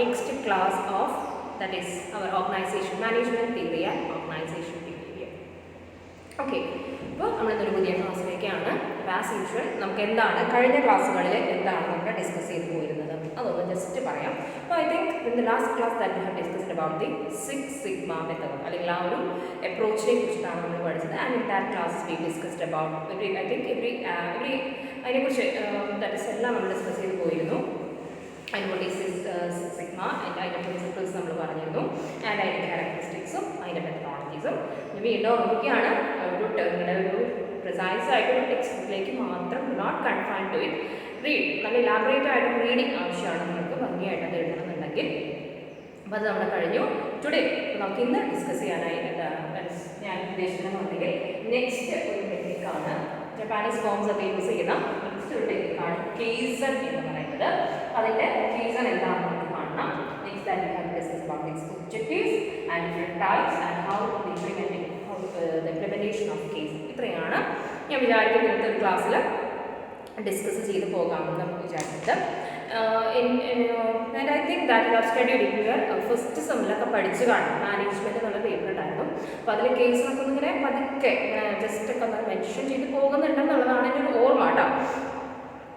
next class of, that is our organization management theory and organization behavior. Okay, അപ്പോൾ നമ്മളിന്നൊരു പുതിയ ക്ലാസ്സിലേക്കാണ്. As usual നമുക്ക് എന്താണ് കഴിഞ്ഞ ക്ലാസ്സുകളിൽ എന്താണ് നമ്മൾ ഡിസ്കസ് ചെയ്ത് പോയിരുന്നത് അതൊന്ന് ജസ്റ്റ് പറയാം. അപ്പോൾ I think in the last class that we have discussed about the 6 sigma method, അല്ലെങ്കിൽ ആ ഒരു അപ്രോച്ചിനെ കുറിച്ചിട്ടാണ് നമ്മൾ പഠിച്ചത്. And in that class we discussed about I think every അതിനെക്കുറിച്ച് ദാറ്റ് ഇസ് എല്ലാം നമ്മൾ ഡിസ്കസ് ചെയ്ത് പോയിരുന്നു. അതിൻ്റെ സിഗ്മ അതിൻ്റെ പ്രിൻസിപ്പിൾസ് നമ്മൾ പറഞ്ഞിരുന്നു, ആൻഡ് അതിൻ്റെ ക്യാരക്ടറിസ്റ്റിക്സും അതിൻ്റെ മെത്തഡോളജീസും. വീണ്ടും ഓർമ്മിക്കുകയാണ്, നിങ്ങളുടെ ഒരു പ്രിസൈസ് ആയിട്ടൊരു ടെക്സ്റ്റ് ബുക്കിലേക്ക് മാത്രം not confine to it, read, നല്ല ഇലാബറേറ്റ് ആയിട്ട് റീഡിങ് ആവശ്യമാണ് നിങ്ങൾക്ക് ഭംഗിയായിട്ട് അത് എഴുതണമെന്നുണ്ടെങ്കിൽ. അപ്പോൾ അത് നമ്മൾ കഴിഞ്ഞു. ടുഡേ നമുക്ക് ഇന്ന് ഡിസ്കസ് ചെയ്യാനായി ഞാൻ ഉദ്ദേശിക്കുന്നതെന്നുണ്ടെങ്കിൽ നെക്സ്റ്റ് ഒരു ടെക്നിക്കാണ്, ജപ്പാനീസ് ഫോംസ് ഒക്കെ യൂസ് ചെയ്യുന്ന നെക്സ്റ്റ് ഒരു ടെക്നിക്കാണ് കേസൺ എന്ന് പറയുന്നത്. അതിൻ്റെ കേസൺ എന്താണെന്ന് നമുക്ക് കാണണം. Next that we have discuss about it's objectives and different types and how the implementation of case. ഇത്രയാണ് ഞാൻ വിചാരിക്കുന്നത് ഇന്നത്തെ ഒരു ക്ലാസ്സിൽ ഡിസ്കസ് ചെയ്ത് പോകാമെന്ന് വിചാരിച്ചത്. And I think that you have studied it here. First സെമ്മിലൊക്കെ പഠിച്ച് കാണും, മാനേജ്മെൻറ്റ് എന്നുള്ള പേപ്പർ ഉണ്ടായിരുന്നു. അപ്പോൾ അതിൽ കേസിനൊക്കെ ഒന്നിങ്ങനെ പതുക്കെ ജസ്റ്റ് ഒക്കെ ഒന്ന് മെൻഷൻ ചെയ്ത് പോകുന്നുണ്ടെന്നുള്ളതാണ് എൻ്റെ ഒരു ഓർമ്മ കേട്ടോ.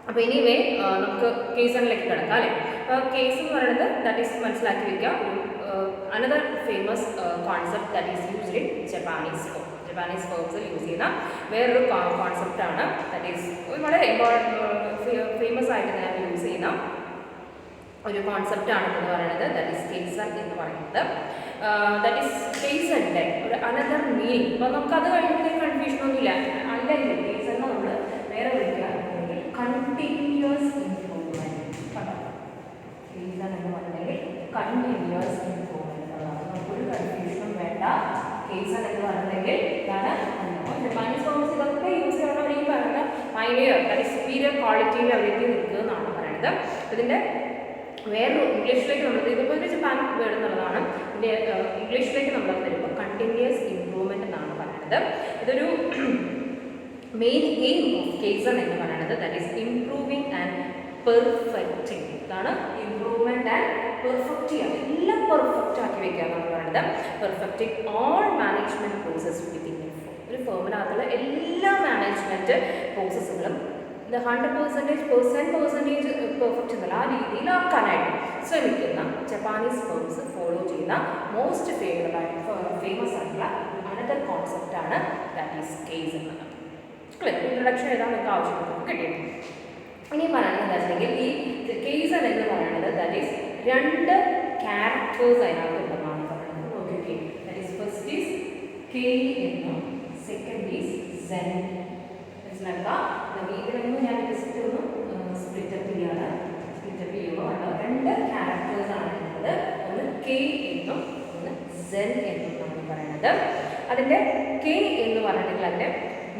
അപ്പോൾ എനിവേ നമുക്ക് കേസിലേക്ക് കിടക്കാം അല്ലേ. അപ്പോൾ കേസ് എന്ന് പറയുന്നത് ദാറ്റ് ഈസ് മനസ്സിലാക്കി വയ്ക്കുക, ഒരു another famous concept that is used in Japanese form. Japanese forms use ചെയ്യുന്ന വേറൊരു കോൺസെപ്റ്റാണ്. ദാറ്റ് ഈസ് വളരെ ഫേമസ് ആയിട്ട് ഞാൻ യൂസ് ചെയ്യുന്ന ഒരു കോൺസെപ്റ്റാണ് എന്ന് പറയുന്നത്. ദാറ്റ് ഈസ് കേസൺ എന്ന് പറയുന്നത്. ദാറ്റ് ഈസ് കേസണിൻ്റെ ഒരു അനദർ മീനിങ്. അപ്പോൾ നമുക്കത് കഴിഞ്ഞിട്ട് കൺഫ്യൂഷനൊന്നുമില്ല. അല്ലെങ്കിൽ കേസൺ നമ്മൾ വേറെ വിളിക്കുകയാണെങ്കിൽ കണ്ടിന്യൂസ് ഇംപ്രൂവ്മെൻറ്റ്. കേസൺ എന്ന് പറഞ്ഞെങ്കിൽ കണ്ടിന്യൂസ് ഇംപ്രൂവ്മെൻറ്റ് എന്നുള്ളതാണ്. നമുക്കൊരു കൺഫ്യൂഷനും വേണ്ട. കേസൺ എന്ന് പറഞ്ഞെങ്കിൽ ഇതാണ് ജപ്പാനീസ് ഫോംസ് ഇതൊക്കെ യൂസ് ചെയ്യണം. ഈ പറയുന്ന മൈനർ ദാറ്റ് ഈസ് സുപ്പീരിയർ ക്വാളിറ്റിയിൽ അവർക്ക് നിൽക്കുക എന്നാണ് പറയുന്നത്. ഇതിൻ്റെ വേറൊരു ഇംഗ്ലീഷിലേക്ക് നമ്മൾ ഇതിപ്പോൾ ഒരു ജപ്പാൻ വേർഡ് എന്നുള്ളതാണ്. ഇതിൻ്റെ ഇംഗ്ലീഷിലേക്ക് നമ്മൾ വരുമ്പോൾ കണ്ടിന്യൂസ് ഇംപ്രൂവ്മെൻറ്റ് എന്നാണ് പറയുന്നത്. ഇതൊരു മെയിൻ എയിം ഓഫ് കേസൺ എന്ന് പറയുന്നത് that is improving and perfecting. ഇതാണ് ഇംപ്രൂവ്മെൻറ്റ് ആൻഡ് പെർഫെക്റ്റ് ചെയ്യുക, എല്ലാം പെർഫെക്റ്റ് ആക്കി വയ്ക്കുക എന്നാണ് പറയുന്നത്. Perfecting all management process within A firm. ഒരു ഫേമിനകത്തുള്ള എല്ലാ മാനേജ്മെൻറ്റ് പ്രോസസ്സുകളും 100% പെർഫെക്റ്റ് എന്നല്ല, ആ രീതിയിലാക്കാനായിട്ട് ശ്രമിക്കുന്ന ജപ്പാനീസ് ഫേംസ് ഫോളോ ചെയ്യുന്ന മോസ്റ്റ് ഫേമസ് ആയിട്ടുള്ള അനദർ കോൺസെപ്റ്റാണ് ദാറ്റ് ഈസ് കേസ് എന്നത്. ഇൻട്രൊഡക്ഷൻ എഴുതാൻ നിങ്ങൾക്ക് ആവശ്യപ്പെട്ടു കിട്ടിയിട്ടുണ്ട്. ഇനി പറയുന്നത് എന്താ വെച്ചിട്ടുണ്ടെങ്കിൽ ഈ കേസൺ എന്ന് പറയുന്നത് ദാറ്റ് ഈസ് രണ്ട് ക്യാരക്ടേഴ്സ് അതിനകത്ത് ഉണ്ടെന്നാണ് പറയുന്നത്. Okay, that is first is K എന്നും സെക്കൻഡ് ഈസ് സെൻ. മനസ്സിലാക്കുക. ഇതിലൊന്നും ഞാൻ ജസ്റ്റ് ഒന്ന് സ്പ്ലിറ്റപ്പ് ചെയ്യുമ്പോൾ രണ്ട് ക്യാരക്ടേഴ്സാണ് ഉള്ളത്. ഒന്ന് കെ എന്നും ഒന്ന് സെൻ എന്നും നമ്മൾ പറയുന്നത്. അതിൻ്റെ കെ എന്ന് പറഞ്ഞിട്ടുണ്ടെങ്കിൽ അതിൻ്റെ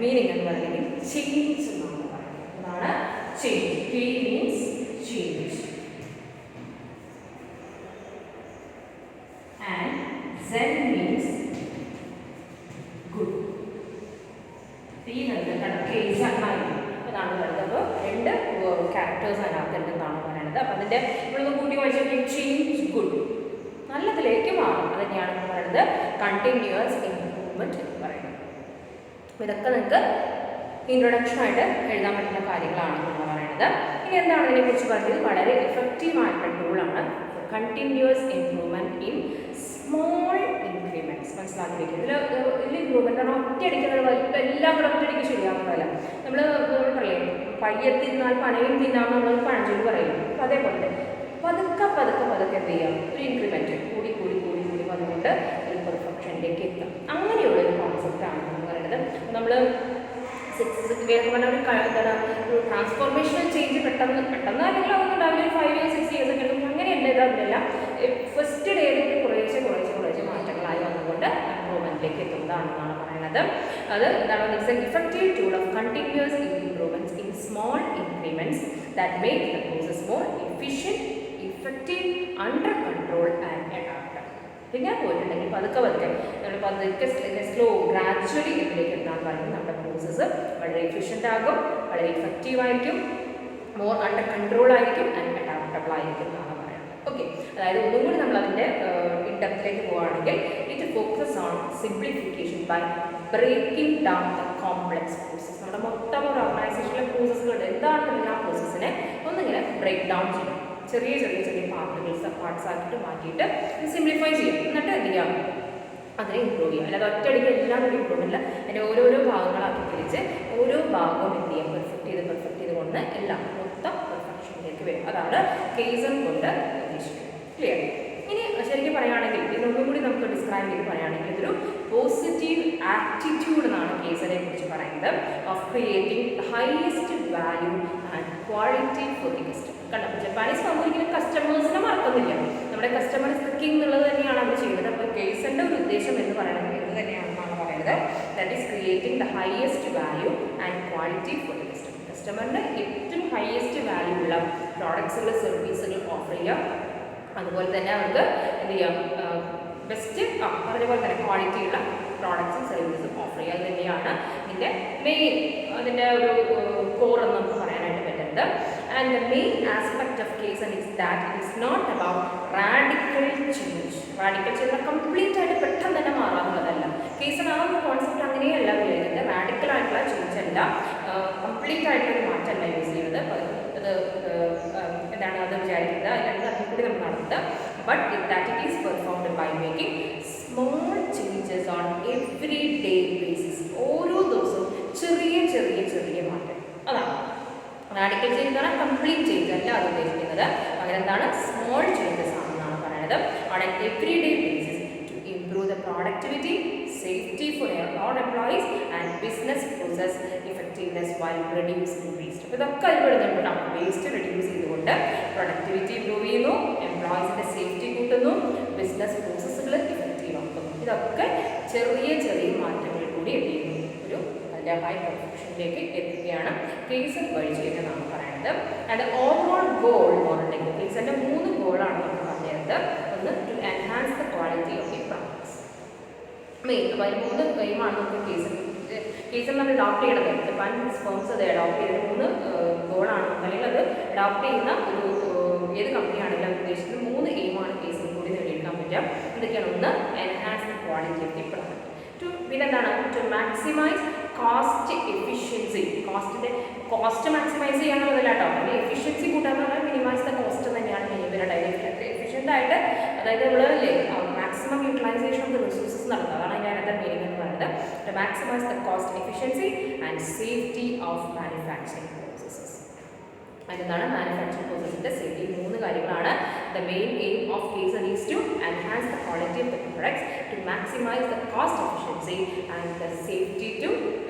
മീനിങ് എന്ന് പറഞ്ഞിട്ടുണ്ടെങ്കിൽ ചേഞ്ച് എന്നാണ് പറയുന്നത്. അതാണ് change. K means change. And Zen means good. T എന്നുള്ളത് കേസ് എന്നാണ് പറയുന്നത്. അപ്പോൾ രണ്ട് ക്യാരക്ടേഴ്സ് അതിനകത്തുണ്ടെന്നാണ് പറയുന്നത്. അപ്പോൾ അതിൻ്റെ ഇവിടുന്ന് കൂട്ടി വായിച്ചാൽ ചേഞ്ച് ഗുഡ്, നല്ലതിലേക്ക് മാറും. അത് തന്നെയാണ് പറയുന്നത് കണ്ടിന്യൂസ് ഇംപ്രൂവ്മെൻറ്റ് എന്ന് പറയുന്നത്. ഇതൊക്കെ നിങ്ങൾക്ക് ഇൻട്രൊഡക്ഷനായിട്ട് എഴുതാൻ പറ്റുന്ന കാര്യങ്ങളാണ് നമ്മൾ പറയുന്നത്. ഇനി എന്താണ് ഇതിനെക്കുറിച്ച് പറഞ്ഞത്? വളരെ എഫക്റ്റീവായിട്ടുള്ള ടൂളാണ് continuous improvement in small increments. മനസ്സിലാക്കി വയ്ക്കുക. ഇതിൽ ഇംപ്രൂവ്മെൻറ്റ് കാരണം ഒറ്റയടിക്കുന്നത് എല്ലാം കൂടെ ഒറ്റയടിക്ക് ശരിയാകുന്നതല്ല. നമ്മൾ പറയേ പയ്യത്തിന്നാൽ പനയും തിന്നാമെന്ന് നമ്മൾ പഴഞ്ചൊല്ലി പറയും. അപ്പോൾ അതേപോലെ പതുക്കെ എന്ത് ചെയ്യാം, ഒരു ഇൻക്രിമെൻറ്റ് കൂടി വന്നുകൊണ്ട് ഒരു പെർഫെക്ഷനിലേക്ക് എത്താം. അങ്ങനെയുള്ളൊരു കോൺസെപ്റ്റാണ് എന്ന് പറയുന്നത്. നമ്മൾ ഒരു ട്രാൻസ്ഫോർമേഷണൽ ചേഞ്ച് പെട്ടെന്ന് അല്ലെങ്കിൽ അതൊന്നും ഉണ്ടാവില്ല. ഒരു 5 years 6 years ഒക്കെ എടുക്കും. അങ്ങനെയല്ല, ഇതല്ല. ഫസ്റ്റ് ഡേയിൽ കുറേശ്ശെ മാറ്റങ്ങളായി വന്നുകൊണ്ട് ഇംപ്രൂവ്മെൻറ്റിലേക്ക് എത്തുന്നതാണെന്നാണ് പറയുന്നത്. അത് എന്താണ്? It's an effective tool of continuous improvements in small increments that make the process more efficient, effective, under control and adaptable. പിന്നെ പോയിട്ടുണ്ടെങ്കിൽ പതുക്കെ സ്ലോ ഗ്രാജുവലി ഇതിലേക്ക് എത്താൻ പറയുന്നത് നമ്മുടെ പ്രോസസ്സ് വളരെ എഫിഷ്യൻ്റ് ആകും, വളരെ ഇഫക്റ്റീവ് ആയിരിക്കും, മോർ അണ്ടർ കൺട്രോൾ ആയിരിക്കും ആൻഡ് അഡാപ്റ്റബിൾ ആയിരിക്കും എന്നാണ് പറയുന്നത്. ഓക്കെ, അതായത് ഒന്നും കൂടി നമ്മൾ അതിൻ്റെ ഇൻഡെപ്തിലേക്ക് പോവുകയാണെങ്കിൽ it focus on simplification by breaking down the complex process. നമ്മുടെ മൊത്തം ഒരു ഓർഗനൈസേഷനിലെ പ്രോസസ്സുകളുടെ എന്താണെന്നുള്ള ആ പ്രോസസ്സിനെ ഒന്നിങ്ങനെ ബ്രേക്ക് ഡൗൺ ചെയ്യും, ചെറിയ ചെറിയ ചെറിയ പാർട്സ് ആക്കിയിട്ട് മാറ്റിയിട്ട് സിംപ്ലിഫൈ ചെയ്യും. എന്നിട്ട് എന്ത് ചെയ്യാം, അതിനെ ഇമ്പ്രൂവ് ചെയ്യാം. അല്ലാതെ ഒറ്റയടിക്ക് എല്ലാം കൂടി ഇമ്പ്രൂവ് അല്ല, അതിൻ്റെ ഓരോരോ ഭാഗങ്ങളാക്കി തിരിച്ച് ഓരോ ഭാഗവും എന്ത് ചെയ്യാം, പെർഫെക്റ്റ് ചെയ്ത് കൊണ്ട് എല്ലാം മൊത്തം പെർഫെക്ഷനിലേക്ക് വരും. അതാണ് കെയ്സൺ കൊണ്ട് ഉദ്ദേശിക്കുന്നത്. ക്ലിയർ? ഇനി ശരിക്കും പറയുകയാണെങ്കിൽ ഇതിനൊന്നും കൂടി നമുക്ക് ഡിസ്ക്രൈബ് ചെയ്ത് പറയുകയാണെങ്കിൽ ഇതൊരു പോസിറ്റീവ് ആറ്റിറ്റ്യൂഡ് എന്നാണ് കെയ്സനെ കുറിച്ച് പറയുന്നത്. Of creating highest value and quality for the customer. കണ്ടപ്പോൾ ജപ്പാനീസ് നമ്മൾ ഒരിക്കലും കസ്റ്റമേഴ്സിനെ മറക്കുന്നില്ല. നമ്മുടെ കസ്റ്റമേഴ്സ് തിങ്കിങ് എന്നുള്ളത് തന്നെയാണ് അവർ ചെയ്യുന്നത്. അപ്പോൾ കെയ്സന്റെ ഒരു ഉദ്ദേശം എന്ന് പറയുന്നത് ഇത് തന്നെയാണെന്നാണ് പറയുന്നത്. That is creating the highest value and quality for the customer. കസ്റ്റമറിന് ഏറ്റവും ഹയസ്റ്റ് വാല്യൂ ഉള്ള പ്രോഡക്ട്സുകൾ, സർവീസുകൾ ഓഫർ ചെയ്യാം. അതുപോലെ തന്നെ അവർക്ക് എന്ത് ചെയ്യാം, ബെസ്റ്റ് പറഞ്ഞ പോലെ തന്നെ ക്വാളിറ്റിയുള്ള പ്രോഡക്ട്സും സർവീസും ഓഫർ ചെയ്യുക. അത് തന്നെയാണ് ഇതിൻ്റെ മെയിൻ, അതിൻ്റെ ഒരു കോർ എന്ന് നമുക്ക് പറയാനായിട്ട് പറ്റുന്നത്. And the main aspect of kaizen is that it is not about radical change. Radical change complete ആയിട്ട് പെട്ടെന്ന് തന്നെ മാറാനുള്ളതല്ല. കേസൺ ആ ഒരു കോൺസെപ്റ്റ് അങ്ങനെയല്ല ഉപയോഗിക്കുന്നത്. റാഡിക്കൽ ആയിട്ടുള്ള ചേഞ്ച് അല്ല, കംപ്ലീറ്റ് ആയിട്ടൊരു മാറ്റമല്ല യൂസ് ചെയ്യുന്നത്. അത് എന്താണ് അത് വിചാരിക്കുന്നത്, അതിൽ കൂടി നമ്മൾ നടത്തുന്നത്. But that it is performed by making small changes on every day basis. ഓരോ ദിവസവും ചെറിയ ചെറിയ ചെറിയ മാറ്റം. അതാണ് റാഡിക്കൽ ചേഞ്ച് എന്ന് പറഞ്ഞാൽ കംപ്ലീറ്റ് ചേഞ്ച് അല്ല അത് ഉദ്ദേശിക്കുന്നത്. പകരം എന്താണ്, സ്മോൾ ചേഞ്ചസ് ആണെന്നാണ് പറയുന്നത്. On an every day basis to improve the productivity, safety for all employees and business process effectiveness while reducing waste. അപ്പോൾ ഇതൊക്കെ അതിൽപ്പെടുന്നുണ്ട്. വേസ്റ്റ് റെഡ്യൂസ് ചെയ്തുകൊണ്ട് പ്രൊഡക്ടിവിറ്റി ഇംപ്രൂവ് ചെയ്യുന്നു, എംപ്ലോയീസിൻ്റെ സേഫ്റ്റി കൂട്ടുന്നു, ബിസിനസ് പ്രോസസ്സുകൾ ഇഫക്റ്റീവ് ആക്കുന്നു. ഇതൊക്കെ ചെറിയ ചെറിയ മാറ്റങ്ങൾ കൂടി എന്ത് ചെയ്യുന്നു, ഒരു അതിൻ്റെ ഹൈ പെർഫെക്ഷനിലേക്ക് എത്തുകയാണ് കേസൺ വഴി ചെയ്യുന്നതെന്നാണ് പറയുന്നത്. ആൻഡ് ഓവറോൾ ഗോൾ എന്ന് പറഞ്ഞിട്ടുണ്ടെങ്കിൽ കേസൻ്റെ 3 ഗോളാണ് നമ്മൾ പറഞ്ഞത്. ഒന്ന്, to enhance the quality of the products main. അപ്പോൾ അതിന് 3 എയിമാണ് നമുക്ക് കേസൺ നമ്മൾ അഡോപ്റ്റ് ചെയ്യണത്. ജപ്പാൻ ഫേംസ് അത് അഡോപ്റ്റ് ചെയ്തത് 3 ഗോളാണ്. അല്ലെങ്കിൽ അത് അഡോപ്റ്റ് ചെയ്യുന്ന ഒരു ഏത് കമ്പനിയാണെങ്കിലും അത് ഉദ്ദേശിക്കുന്നത് 3 എയിമാണ് കേസൺ കൂടി നേടിയെടുക്കാൻ പറ്റുക. എന്തൊക്കെയാണ്? ഒന്ന്, enhance the quality of the product. പിന്നെന്താണ്? To maximize cost efficiency. Cost maximize ചെയ്യാന്നുള്ളതല്ല കേട്ടോ, അതിൻ്റെ എഫിഷ്യൻസി കൂട്ടാന്ന് പറഞ്ഞാൽ മിനിമൈസ് ദ കോസ്റ്റ് തന്നെയാണ് മെയിൻ ആയിട്ട്. എഫിഷ്യൻ്റ് ആയിട്ട്, അതായത് നമ്മൾ maximum utilization of the resources നടത്തുക. അതാണ് അതിൻ്റെ അതിൻ്റെ മീനിങ് എന്ന് പറയുന്നത്. To maximise the cost efficiency and safety of manufacturing processes. അതിനെന്താണ് മാനുഫാക്ചറിങ് പ്രോസസ്സിൻ്റെ സേഫ്റ്റി. 3 കാര്യങ്ങളാണ്. The main aim of kaizen is to enhance the quality of the products, to maximise the cost efficiency and the safety to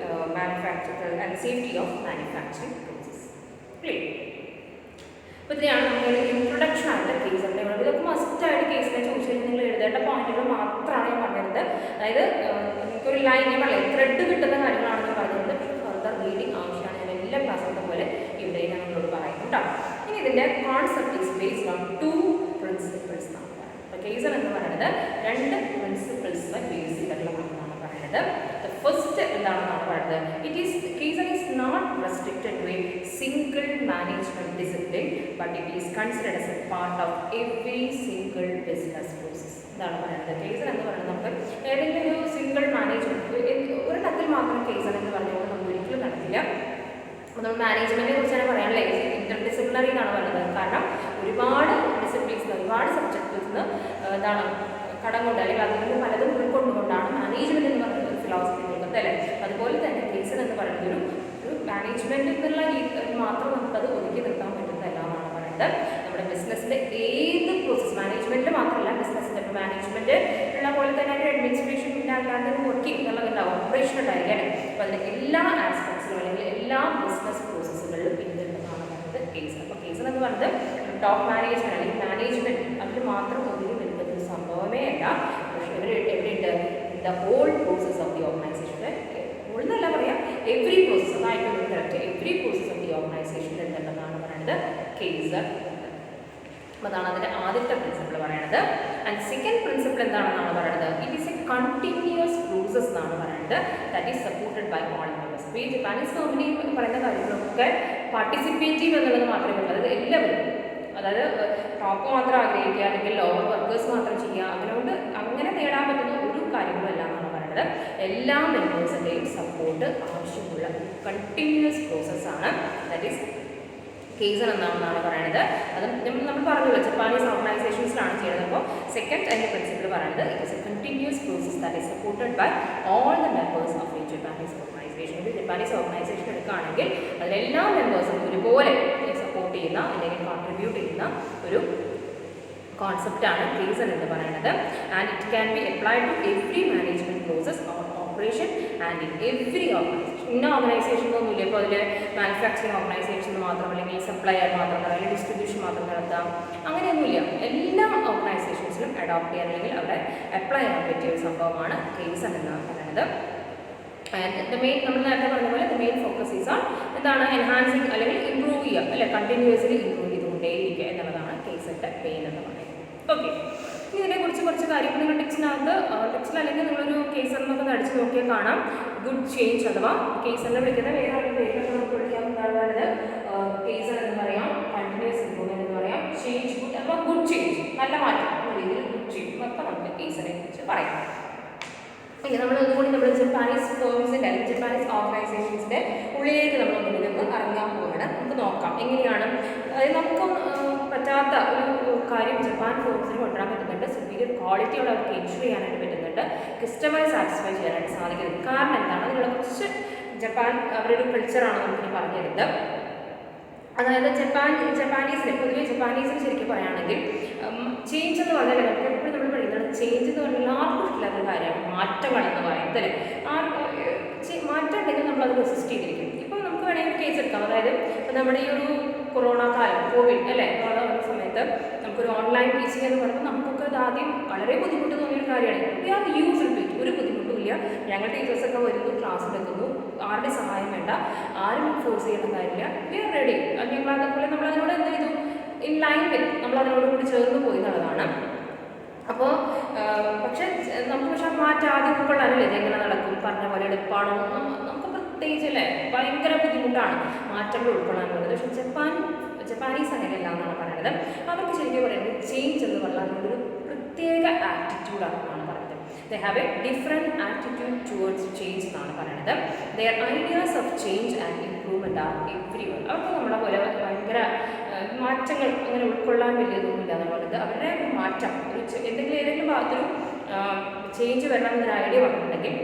manufacture and safety of manufacturing process. Clear? അപ്പോൾ ഇതിനെയാണ് നമ്മൾ introduction ആയിട്ട് കേസിൻ്റെ വേണ്ടത്. ഇതൊക്കെ മസ്റ്റായിട്ട് കേസിനെ ചോദിച്ചു കഴിഞ്ഞാൽ നിങ്ങൾ എഴുതേണ്ട പോയിന്റുകൾ മാത്രമാണ് ഞാൻ പറഞ്ഞത്. അതായത് എനിക്കൊരു ലൈൻ ഞാൻ പറയാം, ത്രെഡ് കിട്ടുന്ന കാര്യങ്ങളാണ് ഞാൻ പറഞ്ഞത്. പക്ഷേ ഫർദർ റീഡിങ് ആവശ്യമാണ്. ഞാൻ എല്ലാ ക്ലാസ്സിലത്തെ പോലെ ഇവിടെ ഞാൻ നിങ്ങളോട് പറയുന്നു കേട്ടോ. ഇനി ഇതിൻ്റെ concept is based on 2 principles എന്നാണ് പറയുന്നത്. അപ്പോൾ കേസൺ എന്ന് പറയുന്നത് 2 പ്രിൻസിപ്പിൾസിനെ ബേസ് ചെയ്തിട്ടുള്ളതാണെന്നാണ് പറയുന്നത്. ഫസ്റ്റ് എന്താണെന്നാണ് പറയുന്നത്, it is kaizen is not restricted to a single management discipline but it is considered as a part of every single business process. ഇതാണ് പറയുന്നത്. കേസൺ എന്ന് പറയുന്നത് നമുക്ക് ഏതെങ്കിലും ഒരു സിംഗിൾ മാനേജ്മെൻറ്റ് ഒരു തരത്തിൽ മാത്രം കേസൺ എന്ന് പറഞ്ഞുകൊണ്ട് നമുക്ക് ഒരിക്കലും നടത്തില്ല. അപ്പോൾ നമ്മൾ മാനേജ്മെൻറ്റിനെ കുറിച്ചാണ് പറയാനല്ലേ, ഇൻ്റർ ഡിസിപ്ലിനറി എന്നാണ് പറയുന്നത്. കാരണം ഒരുപാട് ഡിസിപ്ലിൻസ്, ഒരുപാട് സബ്ജക്ട്സിൽ നിന്ന് എന്താണ് കടം കൊണ്ട് അല്ലെങ്കിൽ അതിൽ നിന്ന് പലതും ഉൾക്കൊണ്ടുകൊണ്ടാണ് മാനേജ്മെൻറ്റ് എന്ന് പറയുന്നത് ഒരു ഫിലോസഫി നിൽക്കുന്നത് അല്ലേ. അതുപോലെ തന്നെ കേസൺ എന്ന് പറയുന്നത് ഒരു മാനേജ്മെൻറ്റ് എന്നുള്ള രീതിയിൽ മാത്രം നമുക്കത് ഒതുക്കി നിർത്താൻ പറ്റുന്നതല്ല എന്നാണ് പറയുന്നത്. നമ്മുടെ ബിസിനസ്സിൻ്റെ ഏത് പ്രോസസ്, മാനേജ്മെൻറ്റ് മാത്രമല്ല ബിസിനസ്സിൻ്റെ, ഇപ്പോൾ മാനേജ്മെൻറ്റ് ഉള്ള പോലെ തന്നെ അതിൻ്റെ അഡ്മിനിസ്ട്രേഷൻ പിന്നെ അല്ലാതെ വർക്കിംഗ് എന്നുള്ളതുണ്ടാവും, ഓപ്പറേഷൻ ഉണ്ടായിരിക്കാൻ. അപ്പോൾ അതിൻ്റെ എല്ലാ ആസ്പെക്ട്സിലും അല്ലെങ്കിൽ എല്ലാ ബിസിനസ് പ്രോസസ്സുകളിലും പിന്തുടരുന്നതാണ് പറയുന്നത് കേസൺ. അപ്പോൾ കേസൺ എന്ന് പറയുന്നത് ടോപ്പ് മാനേജ്മെൻറ്റ് അല്ലെങ്കിൽ മാനേജ്മെൻറ്റ് അതിൽ മാത്രം ഒതുങ്ങി നിൽക്കുന്ന ഒരു സംഭവമേ അല്ല. പക്ഷേ എവിടെയുണ്ട് the whole process of the organization. ഹോൾന്നല്ല പറയാം, എവറി പ്രോസസ്, അതായിട്ട് correct every process of the organization എന്തുണ്ടെന്നാണ് പറയുന്നത് കേസൺ. അപ്പോൾ അതാണ് അതിൻ്റെ ആദ്യത്തെ പ്രിൻസിപ്പിൾ പറയുന്നത്. ആൻഡ് സെക്കൻഡ് പ്രിൻസിപ്പിൾ എന്താണെന്നാണ് പറയുന്നത്, it is a continuous process എന്നാണ് പറയുന്നത്. That is supported by all members. ഇപ്പോൾ ഈ ജപ്പാനീസ് കമ്പനി പറയുന്ന കാര്യങ്ങളൊക്കെ പാർട്ടിസിപ്പേറ്റീവ് എന്നുള്ളത് മാത്രമേ ഉള്ളൂ. അതായത് എല്ലാവരും അതായത് ടോപ്പ് മാത്രം ആഗ്രഹിക്കുക അല്ലെങ്കിൽ ലോവർ വർക്കേഴ്സ് മാത്രം ചെയ്യുക, അങ്ങനെ നേടാൻ പറ്റുന്ന ഒരു കാര്യങ്ങളുമല്ല എന്നാണ് പറയുന്നത്. എല്ലാ മെമ്പേഴ്സിൻ്റെയും സപ്പോർട്ട് ആവശ്യമുള്ള കണ്ടിന്യൂസ് പ്രോസസ്സാണ് ദാറ്റ് ഈസ് കേസൺ എന്നാണ് പറയുന്നത്. അത് നമ്മൾ പറഞ്ഞല്ലോ ജപ്പാനീസ് ഓർഗനൈസേഷൻസിലാണ് ചെയ്യുന്നത്. അപ്പോൾ സെക്കൻഡ് അതിൻ്റെ പ്രിൻസിപ്പിൾ പറയുന്നത് it is a continuous process that is supported by all the members of a Japanese organisation. ഒരു ജപ്പാനീസ് ഓർഗനൈസേഷൻ എടുക്കുകയാണെങ്കിൽ അതിലെല്ലാ മെമ്പേഴ്സും ഒരുപോലെ സപ്പോർട്ട് ചെയ്യുന്ന അല്ലെങ്കിൽ കോൺട്രിബ്യൂട്ട് ചെയ്യുന്ന ഒരു കോൺസെപ്റ്റാണ് കേസൺ എന്ന് പറയുന്നത്. And it can be applied to every management process or operation and in every organisation. ഇന്ന ഓർഗനൈസേഷനൊന്നുമില്ല. ഇപ്പോൾ അതിൽ മാനുഫാക്ചറിങ് ഓർഗനൈസേഷൻ മാത്രം അല്ലെങ്കിൽ സപ്ലയർ മാത്രം അല്ലെങ്കിൽ ഡിസ്ട്രിബ്യൂഷൻ മാത്രം നടത്താം, അങ്ങനെയൊന്നുമില്ല. എല്ലാ ഓർഗനൈസേഷൻസിലും അഡോപ്റ്റ് ചെയ്യാൻ അല്ലെങ്കിൽ അവിടെ അപ്ലൈ ചെയ്യാൻ പറ്റിയ ഒരു സംഭവമാണ് കേസൺ എന്ന് പറയുന്നത്. ആൻഡ് മെയിൻ നമ്മൾ നേരത്തെ പറഞ്ഞ പോലെ മെയിൻ ഫോക്കസ് ഈസ് ഓൺ എന്താണ് എൻഹാൻസിങ് അല്ലെങ്കിൽ ഇമ്പ്രൂവ് ചെയ്യുക അല്ലെ, കണ്ടിന്യൂസ്ലി ഇമ്പ്രൂവ് ചെയ്തുകൊണ്ടേയിരിക്കുക എന്നുള്ളതാണ് കേസൻ്റെ മെയിൻ എന്ന് പറയുന്നത്. ഓക്കെ, ഇതിനെക്കുറിച്ച് കുറച്ച് കാര്യങ്ങൾ നിങ്ങൾ ടെക്സ്റ്റിൽ അല്ലെങ്കിൽ നിങ്ങളൊരു കേസറിനൊക്കെ അടിച്ച് നോക്കിയാൽ കാണാം. ഗുഡ് ചേഞ്ച് അഥവാ കേസറിനെ വിളിക്കുന്ന വേറെ ഒരു പേരൊക്കെ നമുക്ക് വിളിക്കാവുന്നതാണ്. കേസർ എന്ന് പറയാം, കണ്ടിന്യൂസ് ഇമ്പ്രൂവ്മെന്റ് എന്ന് പറയാം, ചേഞ്ച് ഗുഡ് അഥവാ ഗുഡ് ചേഞ്ച്, നല്ല മാറ്റം എന്ന രീതിയിൽ ഗുഡ് ചേഞ്ച് ഒക്കെ നമുക്ക് കേസറിനെ കുറിച്ച് പറയാം. ഇനി നമ്മൾ ഒന്നുകൂടി നമ്മൾ ജപ്പാനീസ് ഫേംസിൻ്റെ അല്ലെങ്കിൽ ജപ്പാനീസ് ഓർഗനൈസേഷൻസിൻ്റെ ഉള്ളിലേക്ക് നമ്മളൊന്നും ഇറങ്ങാൻ പോവുകയാണ്. നമുക്ക് നോക്കാം എങ്ങനെയാണ് നമുക്ക് പറ്റാത്ത ഒരു കാര്യം ജപ്പാൻ ഫേംസിന് കൊണ്ടുവരാൻ പറ്റുന്നുണ്ട്. സുപ്പീരിയർ ക്വാളിറ്റിയോടെ അവർക്ക് എൻഷുർ ചെയ്യാനായിട്ട് പറ്റുന്നുണ്ട്, കസ്റ്റമറെ സാറ്റിസ്ഫൈ ചെയ്യാനായിട്ട് സാധിക്കുന്നത്. കാരണം എന്താണ്, അതിനുള്ള കുറച്ച് ജപ്പാൻ അവരുടെ ഒരു കൾച്ചറാണ് നമുക്കിനി പറഞ്ഞു തരുന്നത്. അതായത് ജപ്പാനീസിന് പൊതുവെ ജപ്പാനീസിന് ശരിക്കും പറയുകയാണെങ്കിൽ ചേഞ്ച് എന്ന് പറഞ്ഞാൽ നമുക്ക് എപ്പോഴും നമ്മൾ പഠിക്കുന്നത് ചേഞ്ച് എന്ന് പറഞ്ഞാൽ ആർക്കും ഇഷ്ടമില്ലാത്തൊരു കാര്യമാണ് മാറ്റങ്ങൾ എന്ന് പറയുന്നത് അല്ലേ. മാറ്റം ഉണ്ടെങ്കിൽ നമ്മളത് റെസിസ്റ്റ് ചെയ്തിരിക്കും. ഇപ്പോൾ നമുക്ക് വേണമെങ്കിൽ കേസ് എടുക്കാം. അതായത് ഇപ്പോൾ നമ്മുടെ ഈ ഒരു കൊറോണ കാലം കോവിഡ് അല്ലേ വന്ന സമയത്ത് നമുക്കൊരു ഓൺലൈൻ ടീച്ചിങ് എന്ന് പറയുമ്പോൾ നമുക്കൊക്കെ അത് ആദ്യം വളരെ ബുദ്ധിമുട്ട് തോന്നിയൊരു കാര്യമാണ്. അത് യൂസ് ഇട്ട് ഒരു ബുദ്ധിമുട്ടുമില്ല. ഞങ്ങൾ ടീച്ചേഴ്സൊക്കെ വരുന്നു, ക്ലാസ് എടുക്കുന്നു, ആരുടെ സഹായം വേണ്ട, ആരും ഫോഴ്സ് ചെയ്യേണ്ട കാര്യമില്ല, വി ആർ റെഡി. ഞങ്ങൾ അതുപോലെ നമ്മളതിനോട് എന്ത് ചെയ്തു, ഇൻ ലൈൻ വിത്ത് നമ്മൾ അതിനോട് കൂടി ചേർന്ന് പോയി എന്നുള്ളതാണ്. അപ്പോൾ നമുക്ക് മാറ്റം ആദ്യം ഉൾക്കൊള്ളാനല്ലേ ഇതെങ്ങനെ നടക്കും, പറഞ്ഞ പോലെ എളുപ്പമാണോ, നമുക്ക് പ്രത്യേകിച്ച് അല്ലേ ഭയങ്കര ബുദ്ധിമുട്ടാണ് മാറ്റങ്ങൾ ഉൾക്കൊള്ളാനുള്ളത്. പക്ഷേ ജപ്പാനീസ് അങ്ങനെയല്ല എന്നാണ് പറയുന്നത്. അവർക്ക് ശരിക്കും പറയുന്നത് ചേഞ്ച് എന്ന് പറഞ്ഞാൽ അതിനൊരു പ്രത്യേക ആറ്റിറ്റ്യൂഡാണെന്നാണ് പറയുന്നത്. They have a different attitude towards change എന്നാണ് പറയുന്നത്. Their ideas of change and improvement are everywhere. അവർക്ക് നമ്മളെ പോലെ ഭയങ്കര മാറ്റങ്ങൾ അങ്ങനെ ഉൾക്കൊള്ളാൻ വലിയതൊന്നുമില്ല എന്ന് പറയുന്നത്. അവരുടെ ഒരു മാറ്റം ഏതെങ്കിലും ഭാഗത്തൊരു ചേഞ്ച് വരണമെന്നൊരു ഐഡിയ വന്നിട്ടുണ്ടെങ്കിൽ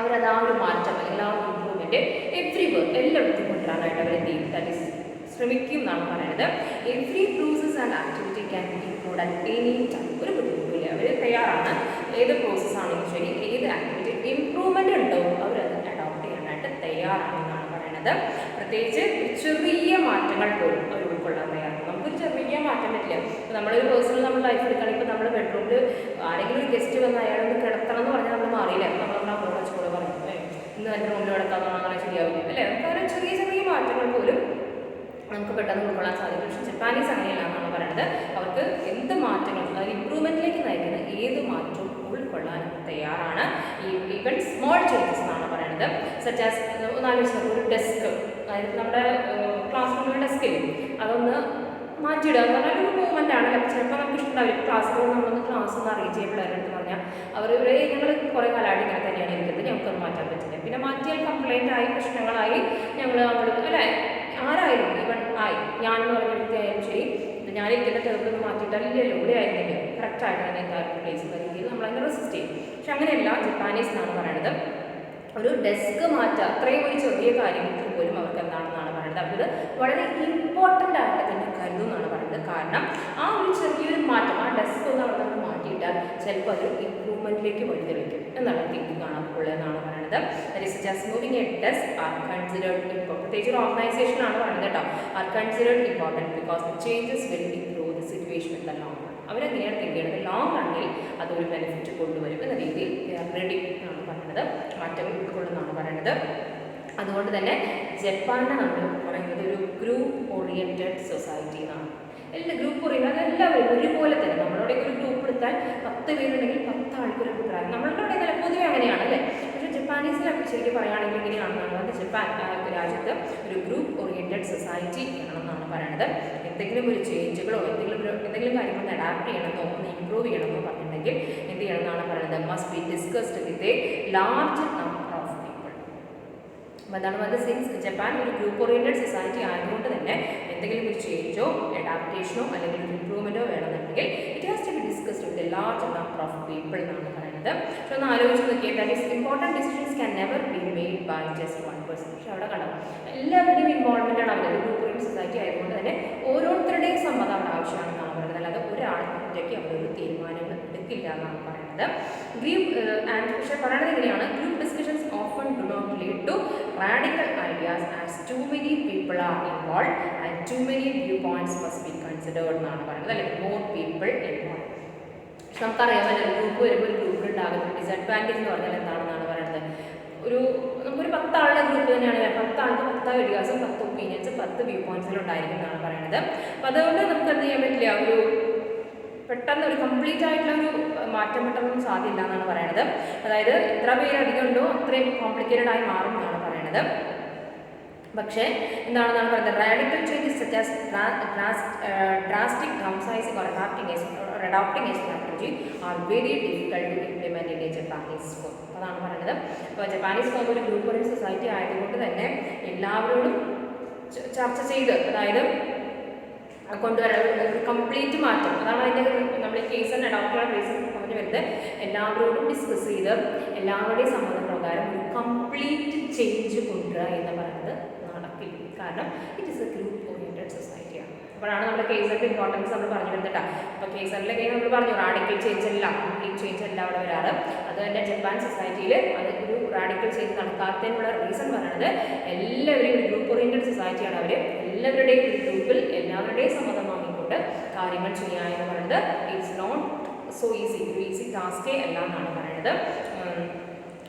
അവരത് ആ ഒരു മാറ്റം എല്ലാ ഇമ്പ്രൂവ്മെൻറ്റ് എവ്രിവർ എല്ലായിടത്തും കൊണ്ടുവരാനായിട്ട് അവരെന്ത് ചെയ്യും, ദാറ്റ് ഈസ് ശ്രമിക്കും എന്നാണ് പറയുന്നത്. Every process and activity can be improved at any time. ഒരു ബുദ്ധിമുട്ടില്ല, അവർ തയ്യാറാണ്. ഏത് പ്രോസസ്സാണെങ്കിലും ശരി, ഏത് ആക്ടിവിറ്റി ഇമ്പ്രൂവ്മെൻ്റ് ഉണ്ടോ അവരത് അഡോപ്റ്റ് ചെയ്യാനായിട്ട് തയ്യാറാണെന്നാണ് പറയുന്നത്. പ്രത്യേകിച്ച് ചെറിയ മാറ്റങ്ങൾ പോലും അവർ ഉൾക്കൊള്ളാൻ തയ്യാറാണ്. നമുക്കൊരു ചെറിയ മാറ്റം പറ്റില്ല. ഇപ്പോൾ നമ്മളൊരു പേഴ്സണൽ നമ്മൾ ലൈഫ് എടുക്കുകയാണെങ്കിൽ ഇപ്പോൾ നമ്മൾ ബെഡ്റൂമിൽ ആരെങ്കിലും ഒരു ഗസ്റ്റ് വന്ന് അയാളൊന്ന് കിടത്തണം എന്ന് പറഞ്ഞാൽ നമ്മൾ മാറിയില്ല. നമ്മൾ അമ്മോട് അച്ഛനോട് പറഞ്ഞു ഇന്ന് എൻ്റെ റൂമിൽ കിടക്കാമെന്ന് അങ്ങനെ ശരിയാവില്ല അല്ലേ. നമുക്ക് അങ്ങനെ ചെറിയ ചെറിയ മാറ്റങ്ങൾ പോലും നമുക്ക് പെട്ടെന്ന് ഉൾക്കൊള്ളാൻ സാധിക്കും. പക്ഷേ ജപ്പാനീസ് അങ്ങനെയല്ല എന്നാണ് പറയുന്നത്. അവർക്ക് എന്ത് മാറ്റങ്ങളും അതായത് ഇമ്പ്രൂവ്മെൻറ്റിലേക്ക് നയിക്കുന്ന ഏത് മാറ്റവും ഉൾക്കൊള്ളാൻ തയ്യാറാണ്. ഈവൻ സ്മോൾ ചേഞ്ചസ് എന്നാണ് പറയുന്നത്. സച്ച് ആസ് ഒന്നാലോചിച്ച് ഒരു ഡെസ്ക്, അതായത് നമ്മുടെ ക്ലാസ് റൂമിലെ ഡെസ്കിൽ അതൊന്ന് മാറ്റിയിടുക എന്ന് പറഞ്ഞാൽ ഒരു മൂവ്മെൻ്റ് ആണ്. ചിലപ്പോൾ നമുക്ക് ഇഷ്ടമുണ്ടാവില്ല. ക്ലാസ് റൂമിൽ നമ്മളൊന്ന് ക്ലാസ് ഒന്ന് അറേഞ്ച് ചെയ്യുമ്പോൾ പിള്ളേരെടുത്ത് പറഞ്ഞാൽ അവർ ഞങ്ങൾ കുറേ കാലമായിട്ട് ഇങ്ങനെ തന്നെയാണ് ഇരിക്കുന്നത്, ഞങ്ങൾക്കത് മാറ്റാൻ പറ്റില്ല. പിന്നെ മാറ്റിയാൽ കംപ്ലൈൻ്റ് ആയി, പ്രശ്നങ്ങളായി, ഞങ്ങൾ അങ്ങോട്ട് അല്ലേ ആരായാലും ഈവൻ ആയി ഞാനെന്ന് പറഞ്ഞ വ്യക്തിയായാലും ശരി, ഞാനിരിക്കുന്ന ടേബിളൊന്ന് മാറ്റിയിട്ടാൽ ഇല്ലല്ലോ ഇവിടെ ആയിരുന്നില്ല കറക്റ്റായിട്ട് തന്നെ എന്തായാലും പ്ലേസ് എന്ന രീതിയിൽ നമ്മളതിനെ റെസിസ്റ്റ് ചെയ്യും. പക്ഷെ അങ്ങനെയല്ല ജപ്പാനീസ് എന്നാണ് പറയുന്നത്. ഒരു ഡെസ്ക് മാറ്റുക അത്രയും ഒരു ചെറിയ കാര്യങ്ങൾക്ക് പോലും അവർക്ക് എന്താണെന്നാണ് പറയുന്നത്. അവരത് വളരെ ഇമ്പോർട്ടൻ്റ് ആയിട്ട് തന്നെ കരുതും എന്നാണ് പറയുന്നത്. കാരണം ആ ഒരു ചെറിയൊരു മാറ്റം, ആ ഡെസ്ക് ഒന്ന് അവിടെ നിന്ന് മാറ്റിയിട്ടാൽ ചിലപ്പോൾ അതൊരു ഇമ്പ്രൂവ്മെൻറ്റിലേക്ക് വഴിതെളിക്കും എന്നാണ് തിങ്ക് കാണാൻ ഉള്ളതെന്നാണ് പറയുന്നത്. That is just moving A desk are considered important. പ്രത്യേകിച്ച് ഒരു ഓർഗനൈസേഷനാണ് പറയുന്നത് കേട്ടോ. Are considered important because the changes will improve the situation in the long run. അവരെങ്ങനെയാണ് തിങ്ക് ചെയ്യുന്നത്, ലോങ് റണ്ണിൽ അതൊരു ബെനിഫിറ്റ് കൊണ്ടുവരും എന്ന രീതിയിൽ റെഡി എന്നാണ് പറയുന്നത്. മാറ്റം ഉൾക്കൊള്ളുന്നതാണ് പറയുന്നത്. അതുകൊണ്ട് തന്നെ ജപ്പാനെ നമ്മൾ പറയുന്നത് ഒരു ഗ്രൂപ്പ് ഓറിയൻറ്റഡ് സൊസൈറ്റി എന്നാണ്. എല്ലാ ഗ്രൂപ്പ് ഓറിയൻറ്റഡ് എല്ലാവരും ഒരുപോലെ തന്നെ. നമ്മളോടെ ഒരു ഗ്രൂപ്പ് എടുത്താൽ 10 പേരുണ്ടെങ്കിൽ 10 ആൾക്കൊരു അഭിപ്രായം. നമ്മളുടെ അവിടെ നല്ല പൊതുവെ അങ്ങനെയാണ് അല്ലേ. പക്ഷേ ജപ്പാനീസിലൊക്കെ ശരിക്കും പറയുകയാണെങ്കിൽ എങ്ങനെയാണെന്നാണ് ജപ്പാൻ രാജ്യത്ത് ഒരു ഗ്രൂപ്പ് ഓറിയൻറ്റഡ് സൊസൈറ്റി ആണെന്നാണ് പറയുന്നത്. എന്തെങ്കിലും ഒരു ചേഞ്ചുകളോ എന്തെങ്കിലും കാര്യങ്ങൾ അഡാപ്റ്റ് ചെയ്യണമെന്നോ ഒന്ന് ഇമ്പ്രൂവ് ചെയ്യണമെന്നോ പറഞ്ഞിട്ടുണ്ടെങ്കിൽ എന്ത് ചെയ്യണമെന്നാണ് പറയുന്നത്, must be discussed with a large number of people. അപ്പോൾ അതാണ് പറയുന്നത്, സിൻസ് ജപ്പാൻ ഒരു ഗ്രൂപ്പ് ഓറിയൻറ്റഡ് സൊസൈറ്റി ആയതുകൊണ്ട് തന്നെ എന്തെങ്കിലും ഒരു ചേഞ്ചോ അഡാപ്റ്റേഷനോ അല്ലെങ്കിൽ ഒരു ഇമ്പ്രൂവ്മെൻറ്റോ വേണമെന്നുണ്ടെങ്കിൽ it has to be discussed with a large number of people എന്നാണ് പറയുന്നത്. പക്ഷെ ഒന്ന് ആലോചിച്ച് നോക്കിയാൽ that is important decisions can never be made by just one person. പക്ഷെ അവിടെ കണ്ടോ എല്ലാവരുടെയും ഇൻവോൾവ്മെൻ്റ് ആണ് അവർ ഗ്രൂപ്പ് ഓറിയൻറ്റഡ് സൊസൈറ്റി ആയതുകൊണ്ട് തന്നെ ഓരോരുത്തരുടെയും സമ്മതം അവിടെ ആവശ്യമാണെന്നാണ് പറയുന്നത്. അല്ലാതെ ഒരാൾ ഒറ്റയ്ക്ക് അവിടെ ഒരു തീരുമാനങ്ങൾ എടുക്കില്ല എന്നാണ് പറയുന്നത്. പക്ഷേ പറയുന്നത് എങ്ങനെയാണ്, group discussions often do not lead to radical ideas as too many people are involve and too many view points must be considered എന്നാണ് പറയുന്നത്. അല്ലെങ്കിൽ മോർ പീപ്പിൾ ഇൻവോൾവ്. പക്ഷെ നമുക്കറിയാമല്ലോ ഗ്രൂപ്പ് വരുമ്പോൾ ഒരു ഗ്രൂപ്പിൽ ഉണ്ടാകുന്ന ഡിസഡ്വാൻറ്റേജ് എന്ന് പറഞ്ഞാൽ എന്താണെന്നാണ് പറയുന്നത്. നമുക്കൊരു 10 ആളുടെ ഗ്രൂപ്പ് തന്നെയാണ്, 10 ആൾക്ക് 10 ഐഡിയാസും 10 ഒപ്പീനിയൻസും 10 വ്യൂ പോയിന്റ്സിലും ഉണ്ടായിരിക്കും എന്നാണ് പറയുന്നത്. അപ്പോൾ അതുകൊണ്ട് നമുക്ക് എന്ത് ചെയ്യാൻ പറ്റില്ല, ഒരു പെട്ടെന്ന് ഒരു കംപ്ലീറ്റ് ആയിട്ടുള്ള ഒരു മാറ്റം പെട്ടെന്നൊന്നും സാധ്യമില്ല എന്നാണ് പറയുന്നത്. അതായത് എത്ര പേര് അധികം ഉണ്ടോ അത്രയും കോംപ്ലിക്കേറ്റഡ് ആയി മാറും എന്നാണ് പറയുന്നത്. പക്ഷേ എന്താണെന്നാണ് പറയുന്നത്, radical changes such as drastic downsizing or adopting a strategy are very difficult to implement in a Japanese form. അതാണ് പറയുന്നത്. അപ്പോൾ ജപ്പാനീസ് ഫോം ഒരു ഗ്രൂപ്പ് ഓറിയൻറ്റഡ് സൊസൈറ്റി ആയതുകൊണ്ട് തന്നെ എല്ലാവരോടും ചർച്ച ചെയ്ത്, അതായത് കൊണ്ടുവരാൻ ഒരു കംപ്ലീറ്റ് മാറ്റം, അതാണ് അതിൻ്റെ നമ്മൾ കേസ് അഡോപ്റ്റ് കേസ് പറഞ്ഞു വരുന്നത്. എല്ലാവരോടും ഡിസ്കസ് ചെയ്ത് എല്ലാവരുടെയും സമ്മതപ്രകാരം ഒരു കംപ്ലീറ്റ് ചേഞ്ച് കൊണ്ടുവരിക എന്ന് പറയുന്നത് നടക്കില്ല. കാരണം it is a group oriented സൊസൈറ്റിയാണ്. അപ്പോഴാണ് നമ്മുടെ കേസറിൻ്റെ ഇമ്പോർട്ടൻസ് നമ്മൾ പറഞ്ഞു വരുന്നത്. അപ്പോൾ കേസറിലെ കേസ് നമ്മൾ പറഞ്ഞു റാഡിക്കൽ ചേഞ്ച് അല്ല, കംപ്ലീറ്റ് ചേഞ്ച് അല്ല അവിടെ വരാറ്. അത് തന്നെ ജപ്പാൻ സൊസൈറ്റിയിൽ അത് ഒരു റാഡിക്കൽ ചേഞ്ച് നടക്കാത്തതിനുള്ള റീസൺ പറയുന്നത് എല്ലാവരെയും ഒരു ഗ്രൂപ്പ് ഓറിയൻറ്റഡ് സൊസൈറ്റിയാണ് അവർ. എല്ലാവരുടെയും ഒരു ഗ്രൂപ്പിൽ എല്ലാവരുടെയും സമ്മതം വാങ്ങിക്കൊണ്ട് കാര്യങ്ങൾ ചെയ്യുക എന്ന് പറയുന്നത് ഇറ്റ്സ് നോട്ട് സോ ഈസി, ഒരു ഈസി ടാസ്കേ അല്ല എന്നാണ് പറയുന്നത്.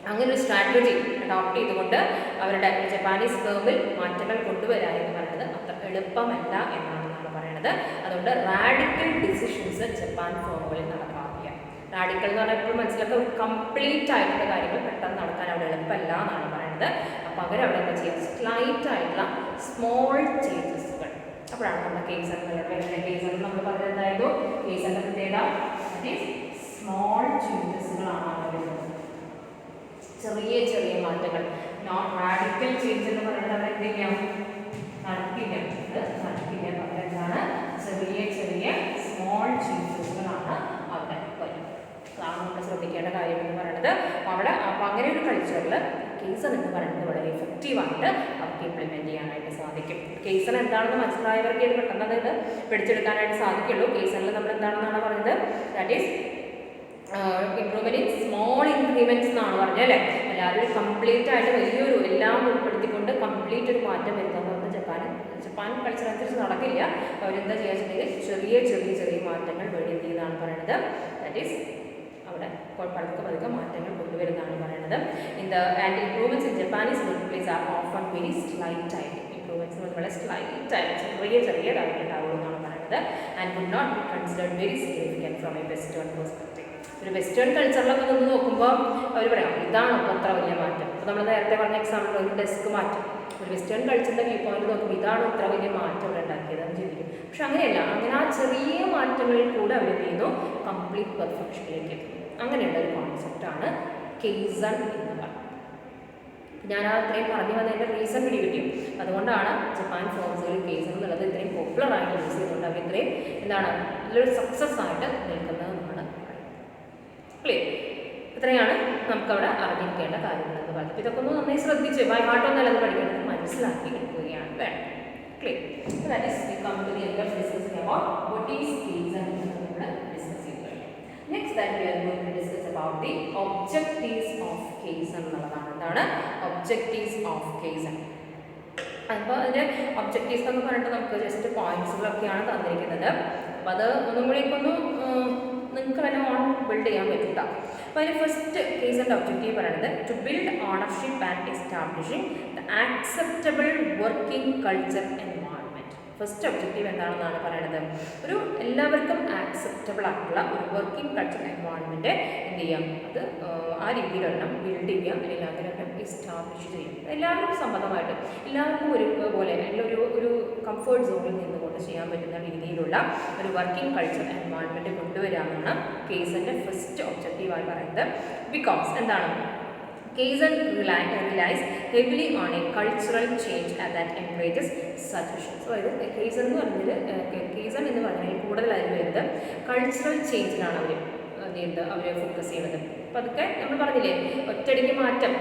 അങ്ങനെ ഒരു സ്ട്രാറ്റജി അഡോപ്റ്റ് ചെയ്തുകൊണ്ട് അവരുടെ ജപ്പാനീസ് ഫേമിൽ മാറ്റങ്ങൾ കൊണ്ടുവരിക എന്ന് പറയുന്നത് അത്ര എളുപ്പമല്ല എന്നാണ് പറയുന്നത്. അതുകൊണ്ട് റാഡിക്കൽ ഡിസിഷൻസ് ജപ്പാൻ ഫേമുകളിൽ നടക്കാറില്ല. റാഡിക്കൽ എന്ന് പറഞ്ഞാൽ ഇപ്പോൾ മനസ്സിലാക്കുക ഒരു കംപ്ലീറ്റ് ആയിട്ടുള്ള കാര്യങ്ങൾ പെട്ടെന്ന് നടക്കാൻ അവിടെ എളുപ്പമല്ല എന്നാണ് പറയുന്നത്. അപ്പോൾ അവരവിടെ എന്താ ചെയ്യുക, സ്ലൈറ്റ് ആയിട്ടുള്ള സ്മോൾ ചേഞ്ചസുകൾ. അപ്പോഴാണ് നമ്മുടെ കേസറിൽ നമ്മൾ പറഞ്ഞത് എന്തായിരുന്നു, കേസറിൻ്റെ പ്രത്യേകത സ്മോൾ ചേഞ്ചസുകളാണ് വരുന്നത്, ചെറിയ ചെറിയ മാറ്റങ്ങൾ. നോട്ട് റാഡിക്കൽ ചേഞ്ച് എന്ന് പറയുന്നത് അവർ എന്ത് ചെയ്യാം, നടക്കില്ല. പകരം എന്താണ്, ചെറിയ ചെറിയ സ്മോൾ ചേഞ്ചസുകളാണ് അവിടെ വരുന്നത്. അതാണ് നമ്മൾ ശ്രദ്ധിക്കേണ്ട കാര്യം എന്ന് പറയുന്നത്. അവിടെ അപ്പോൾ അങ്ങനെ ഒരു കൾച്ചറിൽ കേസർ എന്ന് പറയുന്നത് വളരെ എഫക്റ്റീവായിട്ട് അവർക്ക് ഇംപ്ലിമെൻറ്റ് ചെയ്യാനായിട്ട് സാധിക്കും. കേസർ എന്താണെന്ന് മനസ്സിലായവർക്ക് ഇത് പെട്ടെന്ന് അത് പിടിച്ചെടുക്കാനായിട്ട് സാധിക്കുള്ളൂ. കേസറിൽ നമ്മൾ എന്താണെന്നാണ് പറഞ്ഞത്, that is improvement in small increments എന്നാണ് പറഞ്ഞത് അല്ലേ. അല്ലാതെ ഒരു കംപ്ലീറ്റ് ആയിട്ട് വലിയൊരു എല്ലാം ഉൾപ്പെടുത്തിക്കൊണ്ട് കംപ്ലീറ്റ് ഒരു മാറ്റം വരുന്നത് ജപ്പാൻ കൾച്ചർ അനുസരിച്ച് നടക്കില്ല. അവരെന്താ ചെയ്യുക വെച്ചിട്ടുണ്ടെങ്കിൽ ചെറിയ ചെറിയ ചെറിയ മാറ്റങ്ങൾ വേണ്ടി എന്ത് ചെയ്യുന്നതാണ് പറയുന്നത്, ദാറ്റ് ഈസ് അവിടെ പതുക്കെ മാറ്റങ്ങൾ കൊണ്ടുവരുന്നതാണ് പറയുന്നത്. And improvements in Japanese work place are often very slight ആയിട്ട്. ഇംപ്രൂവ്മെൻറ്റ്സ് വളരെ സ്ലൈറ്റ് ആയിട്ട് ചെറിയ ചെറിയതായിട്ടുണ്ടാവുള്ളൂ എന്നാണ് പറയുന്നത്. And would not be considered very significant from a western perspective. ഒരു വെസ്റ്റേൺ കൾച്ചറിലൊക്കെ നിന്ന് നോക്കുമ്പോൾ അവർ പറയാം ഇതാണ് അപ്പോൾ അത്ര വലിയ മാറ്റം. അപ്പോൾ നമ്മൾ നേരത്തെ പറഞ്ഞ എക്സാമ്പിൾ ഒരു ഡെസ്ക് മാറ്റം, ഒരു വെസ്റ്റേൺ കൾച്ചറിൻ്റെ വ്യൂ പോയിന്റ് നോക്കുമ്പോൾ ഇതാണ് ഇത്ര വലിയ മാറ്റം ഇവിടെ ഉണ്ടാക്കിയതെന്ന് ചിന്തിക്കും. പക്ഷെ അങ്ങനെയല്ല, അങ്ങനെ ആ ചെറിയ മാറ്റങ്ങളിൽ കൂടെ അവർ ചെയ്യുന്നു കംപ്ലീറ്റ് പെർഫെക്ഷനിലേക്ക് എത്തുന്നു. അങ്ങനെയുള്ള ഒരു കോൺസെപ്റ്റാണ് കെയ്സൺ എന്ന് പറയുന്നത്. ഞാൻ ആ അത്രയും പറഞ്ഞു വന്നതിൻ്റെ റീസൺ പിടികിട്ടിയും അതുകൊണ്ടാണ് ജപ്പാൻ ഫോംസുകളിൽ കേസൺ എന്നുള്ളത് ഇത്രയും പോപ്പുലറായിട്ട് യൂസ് ചെയ്തുകൊണ്ട് അവർ ഇത്രയും എന്താണ് നല്ലൊരു സക്സസ് ആയിട്ട് നിൽക്കുന്നതെന്നാണ് പറയുന്നത്. ക്ലിയർ? ഇത്രയാണ് നമുക്കവിടെ അറിഞ്ഞിരിക്കേണ്ട കാര്യങ്ങൾ എന്ന് പറയുന്നത്. ഇതൊക്കെ ഒന്ന് നന്നായി ശ്രദ്ധിച്ച് ബൈ ഹാർട്ടൊന്നല്ല അത് പഠിക്കേണ്ടത്, മനസ്സിലാക്കി എടുക്കുകയാണ് വേണം. Clear? That is we come to the end of discussing about what is kaizen എന്ന് നമ്മൾ ഡിസ്കസ് ചെയ്തു. Next that we are going to discuss about the objectives of kaizen എന്നുള്ളതാണ്. എന്താണ് ഒബ്ജക്റ്റീവ്സ് ഓഫ് കേസൺ? അപ്പോൾ അതിൻ്റെ ഒബ്ജക്റ്റീവ്സ് എന്ന് പറഞ്ഞിട്ട് നമുക്ക് ജസ്റ്റ് പോയിന്റ്സുകളൊക്കെയാണ് തന്നിരിക്കുന്നത്. അപ്പോൾ അത് ഒന്നും കൂടിയൊക്കെ ഒന്ന് നിങ്ങൾക്ക് തന്നെ ഓൺ ബിൽഡ് ചെയ്യാൻ പറ്റില്ല. അപ്പോൾ അതിന് ഫസ്റ്റ് കേസിൻ്റെ ഒബ്ജക്റ്റീവ് പറയുന്നത് to build ownership and establishing the acceptable working culture environment. First objective എന്താണെന്നാണ് പറയുന്നത്, ഒരു എല്ലാവർക്കും ആക്സെപ്റ്റബിൾ ആയിട്ടുള്ള ഒരു വർക്കിംഗ് കൾച്ചർ എൻവയോൺമെൻറ്റ് എന്ത് ചെയ്യാം, അത് ആ രീതിയിലൊരെണ്ണം ബിൽഡ് ചെയ്യാം, അല്ലെങ്കിൽ അതിലൊരെണ്ണം എസ്റ്റാബ്ലിഷ് ചെയ്യും. എല്ലാവർക്കും സമ്മതമായിട്ട് എല്ലാവർക്കും ഒരുപോലെ അല്ലെങ്കിൽ ഒരു കംഫർട്ട് സോണിൽ നിന്നുകൊണ്ട് ചെയ്യാൻ പറ്റുന്ന രീതിയിലുള്ള ഒരു വർക്കിംഗ് കൾച്ചർ എൻവയോൺമെൻറ്റ് കൊണ്ടുവരാമെന്നാണ് കേസിൻ്റെ ഫസ്റ്റ് ഒബ്ജക്റ്റീവായി പറയുന്നത്. ബിക്കോസ് എന്താണ്, Kaizen relies heavily on a cultural change that encourages suggestions. So, Kaizen എന്ന് പറഞ്ഞാൽ കൂടുതലായി വരുന്നത് കൾച്ചറൽ ചേഞ്ചിലാണ് അവർ ഫോക്കസ് ചെയ്യുന്നത്. അപ്പോൾ അതൊക്കെ നമ്മൾ പറഞ്ഞില്ലേ, ഒറ്റയടിക്ക് മാറ്റം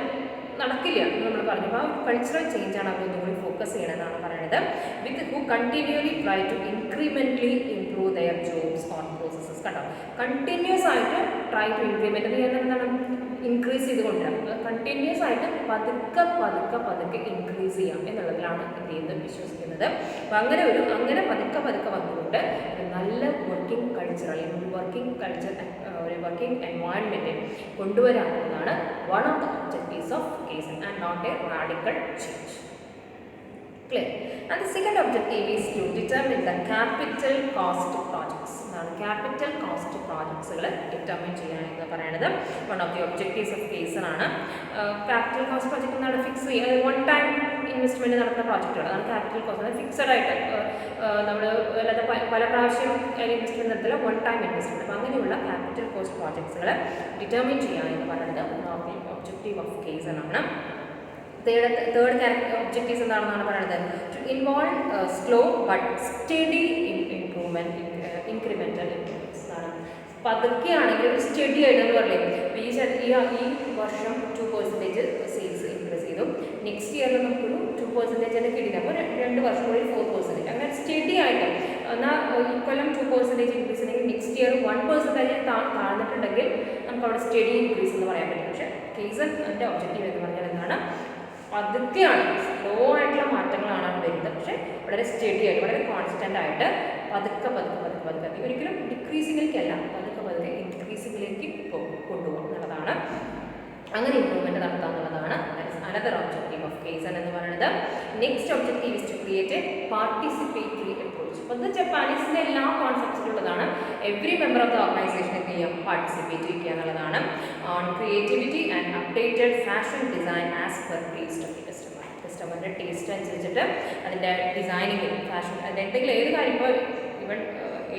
നടക്കില്ല എന്ന് നമ്മൾ പറഞ്ഞു. അപ്പോൾ ആ കൾച്ചറൽ ചേഞ്ചാണ് അവർ ഒന്നുകൂടി ഫോക്കസ് ചെയ്യണമെന്നാണ് പറയുന്നത്. With who continually try to incrementally improve their jobs on processes. കണ്ടോ, കണ്ടിന്യൂസ് ആയിട്ട് ട്രൈ ടു ഇൻക്രിമെൻ്റ് ചെയ്യാൻ എന്താണ്, ഇൻക്രീസ് ചെയ്ത് കൊണ്ടുവരാം. കണ്ടിന്യൂസ് ആയിട്ട് പതുക്കെ ഇൻക്രീസ് ചെയ്യാം എന്നുള്ളതിലാണ് എന്ത് ചെയ്യുന്നത്, വിശ്വസിക്കുന്നത്. അപ്പോൾ അങ്ങനെ പതുക്കെ വന്നുകൊണ്ട് ഒരു നല്ല വർക്കിംഗ് കൾച്ചർ അല്ലെങ്കിൽ ഒരു വർക്കിംഗ് എൻവയോൺമെൻറ്റ് കൊണ്ടുവരാമെന്നതാണ് one of the objectives of Kaizen and not a radical change. Clear? And the second objective is to determine the capital cost projects. Capital cost projects determine ചെയ്യാനെന്ന് പറയുന്നത് one of the objectives of Kaizen ആണ്. Capital cost project എന്നാണ് fix ചെയ്യുക, one time investment നടത്തുന്ന പ്രോജക്റ്റുകൾ, അതാണ് capital cost. അത് fixed ആയിട്ട് നമ്മൾ അല്ലാതെ പല പ്രാവശ്യം ഇൻവെസ്റ്റ്മെൻറ്റ് നടത്തില്ല, വൺ ടൈം ഇൻവെസ്റ്റ്മെൻറ്റ്. അപ്പോൾ അങ്ങനെയുള്ള ക്യാപിറ്റൽ കോസ്റ്റ് പ്രോജക്ട്സുകൾ ഡിറ്റർമിൻ ചെയ്യാനെന്ന് പറയുന്നത് one of the objective of Kaizen ആണ്. തേർഡ് ഒബ്ജക്റ്റീവ്സ് എന്താണെന്നാണ് പറയുന്നത്, to involve slow but steady improvement, incremental improvements ആണ്. പതുക്കെയാണെങ്കിൽ ഒരു സ്റ്റഡി ആയിട്ടെന്ന് പറയില്ലേ, ഈ വർഷം 2% സെയിൽസ് ഇൻക്രീസ് ചെയ്തു, നെക്സ്റ്റ് ഇയറിൽ നമുക്കൊരു 2% തന്നെ കിട്ടില്ല, അപ്പോൾ 2 വർഷം കൂടി 4%, അങ്ങനെ സ്റ്റഡി ആയിട്ട്. എന്നാൽ ഈ കൊല്ലം 2% ഇൻക്രീസ് ഉണ്ടെങ്കിൽ നെക്സ്റ്റ് ഇയർ 1% താഴ്ന്നിട്ടുണ്ടെങ്കിൽ നമുക്ക് അവിടെ സ്റ്റഡി ഇൻക്രീസ് എന്ന് പറയാൻ പറ്റും. പക്ഷേ Kaizenൻ്റെ ഒബ്ജക്റ്റീവ് എന്ന് പറഞ്ഞാൽ എന്താണ്, പതുക്കെയാണ്, സ്ലോ ആയിട്ടുള്ള മാറ്റങ്ങളാണ് വരുന്നത്, പക്ഷേ വളരെ സ്റ്റഡി ആയിട്ട് വളരെ കോൺസ്റ്റൻ്റ് ആയിട്ട് പതുക്കെ ഒരിക്കലും ഡിക്രീസിങ്ങിലേക്കല്ല, പതുക്കെ ഇൻക്രീസിങ്ങിലേക്ക് കൊണ്ടുപോകും എന്നുള്ളതാണ്. അങ്ങനെ ഇംപ്രൂവ്മെൻറ്റ് നടത്തുക എന്നുള്ളതാണ് അനദർ ഒബ്ജക്റ്റീവ് ഓഫ് Kaizen എന്ന് പറയുന്നത്. Next objective is to create a participatory approach. അപ്പോൾ ഇത് ജപ്പാനീസിൻ്റെ എല്ലാ കോൺസെപ്റ്റ്സിലുള്ളതാണ്. Every member of the organization എന്ത് ചെയ്യാം, പാർട്ടിസിപ്പേറ്റ് ചെയ്യുക എന്നുള്ളതാണ്. On creativity and updated fashion design as per taste of the കസ്റ്റമറിൻ്റെ ടേസ്റ്റ് അനുസരിച്ചിട്ട് അതിൻ്റെ ഡിസൈനിങ്, ഫാഷൻ, എന്തെങ്കിലും ഏത് കാര്യം, ഇപ്പോൾ ഇവൻ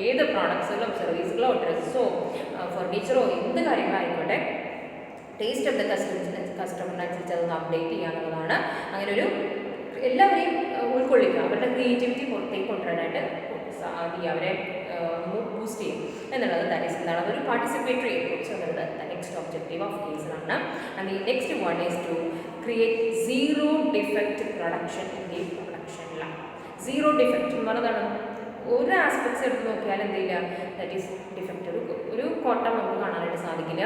ഏത് പ്രോഡക്ട്സുകളോ സർവീസുകളോ ഡ്രസ്സോ ഫർണിച്ചറോ എന്ത് കാര്യങ്ങളായിക്കോട്ടെ, ടേസ്റ്റ് ഓഫ് ദ കസ്റ്റമറിനനുസരിച്ച് അതൊന്ന് അപ്ഡേറ്റ് ചെയ്യുക എന്നുള്ളതാണ്. അങ്ങനെ ഒരു എല്ലാവരെയും ഉൾക്കൊള്ളിക്കുക, അവരുടെ ക്രിയേറ്റിവിറ്റി പുറത്തേക്ക് കൊണ്ടുവരാനായിട്ട് അവരെ ബൂസ്റ്റ് ചെയ്യും എന്നുള്ളത്. ദാറ്റ് ഈസ് എന്താണ്, ഒരു പാർട്ടിസിപ്പേറ്ററി അപ്രോച്ച് എന്നുള്ളത് നെക്സ്റ്റ് ഒബ്ജക്റ്റീവ് ഓഫ് Kaizen ആണ്. And the next one is to create zero defect production in the production line. Zero defect എന്ന് പറഞ്ഞതാണ്, ഒരു ആസ്പെക്ട്സ് എടുത്ത് നോക്കിയാൽ എന്തില്ല, ദാറ്റ് ഈസ് ഡിഫക്റ്റ്. ഒരു കോട്ടം നമുക്ക് കാണാനായിട്ട് സാധിക്കില്ല.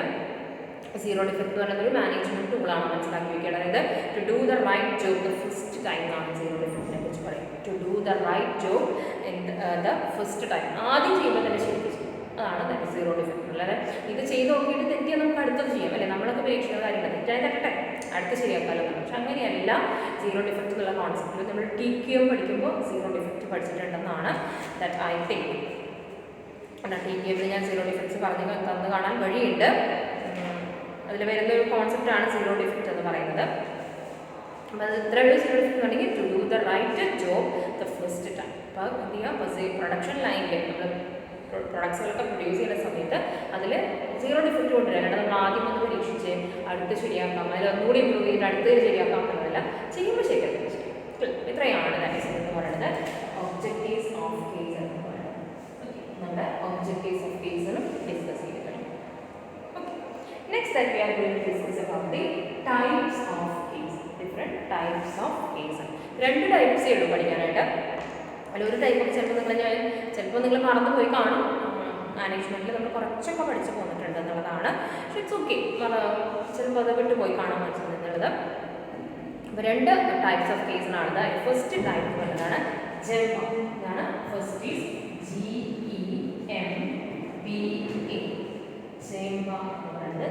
സീറോ ഡിഫക്റ്റ് എന്ന് പറയുന്നത് ഒരു മാനേജ്മെൻറ്റ് ടൂളാണ്, മനസ്സിലാക്കി വയ്ക്കുക. അതായത് to do the right job the first time എന്നാണ് സീറോ ഡിഫക്റ്റിനെ കുറിച്ച് പറയും. To do the right job in the first time, ആദ്യം ചെയ്യുമ്പോൾ തന്നെ ശരിക്കും ചെയ്യും, അതാണ് തന്നെ സീറോ ഡിഫക്റ്റ്. അല്ലാതെ ഇത് ചെയ്ത് നോക്കിയിട്ട് തെറ്റിയാൽ നമുക്ക് അടുത്തത് ചെയ്യാം അല്ലേ, നമ്മളൊക്കെ പരീക്ഷിക്കുന്ന കാര്യങ്ങൾ തെറ്റായി തട്ടട്ടെ അടുത്ത് ശരിയാക്കാമല്ലോ. പക്ഷെ അങ്ങനെയല്ല സീറോ ഡിഫക്റ്റ് എന്നുള്ള കോൺസെപ്റ്റിൽ നമ്മൾ TQM പഠിക്കുമ്പോൾ സീറോ ഡിഫക്റ്റ് പഠിച്ചിട്ടുണ്ടെന്നാണ് ദാറ്റ് ഐ തിങ്ക്. TQM ഞാൻ സീറോ ഡിഫക്ട്സ് തന്ന് കാണാൻ വഴിയുണ്ട്. അതിൽ വരുന്ന ഒരു കോൺസെപ്റ്റാണ് സീറോ ഡിഫക്റ്റ് എന്ന് പറയുന്നത്. അപ്പോൾ അത് ഇത്രയുള്ള സീറോ ഡിഫക്റ്റ് എന്നുണ്ടെങ്കിൽ to do the right job the first time. അപ്പോൾ എന്ത് ചെയ്യുക, പ്രൊഡക്ഷൻ ലൈനിൽ നമ്മൾ പ്രൊഡക്ട്സുകളൊക്കെ പ്രൊഡ്യൂസ് ചെയ്യുന്ന സമയത്ത് അതിൽ സീറോ ഡിഫക്റ്റ് കൊണ്ടുവരാം. അല്ലാണ്ട് നമ്മൾ ആദ്യം ഒന്ന് പരീക്ഷിച്ച് അടുത്ത് ശരിയാക്കാം, അതിൽ ഒന്നുകൂടി ഇമ്പ്രൂവ് ചെയ്തിട്ട് അടുത്ത് ശരിയാക്കാം എന്നല്ല, ചെയ്യുമ്പോൾ ശരിയാക്കാം. ഇത്രയാണ് ദാറ്റ് എന്ന് പറയുന്നത് ഒബ്ജക്റ്റീവ്സ് ഓഫ് Kaizen എന്ന് പറയുന്നത്. നമ്മുടെ ഒബ്ജക്റ്റീവ്സ് ഓഫ് Kaizen ഡിസ്കസ് ചെയ്ത് കഴിഞ്ഞു. Okay, next that we are going to discuss about the types of Kaizen. Different types of Kaizen. 2 ടൈപ്സേ ഉള്ളൂ പഠിക്കാനായിട്ട്. അതിൽ ഒരു ടൈപ്പൊക്കെ ചിലപ്പോൾ നിങ്ങൾ മറന്നു പോയി കാണും. മാനേജ്മെൻറ്റിൽ നമ്മൾ കുറച്ചൊക്കെ പഠിച്ചു പോന്നിട്ടുണ്ട് എന്നുള്ളതാണ്. പക്ഷേ ഇറ്റ്സ് ഓക്കെ, ചിലപ്പോൾ അത് വിട്ട് പോയി കാണാൻ പറ്റുന്നത് എന്നുള്ളത്. അപ്പോൾ 2 ടൈപ്സ് ഓഫ് Kaizen ആണ്. ഫസ്റ്റ് ടൈപ്പ് എന്ന് പറയുന്നതാണ് ജെംപ. ഇതാണ് ഫസ്റ്റ് ഈസ് GEMPA. ജെംപ എന്ന് പറയുന്നത്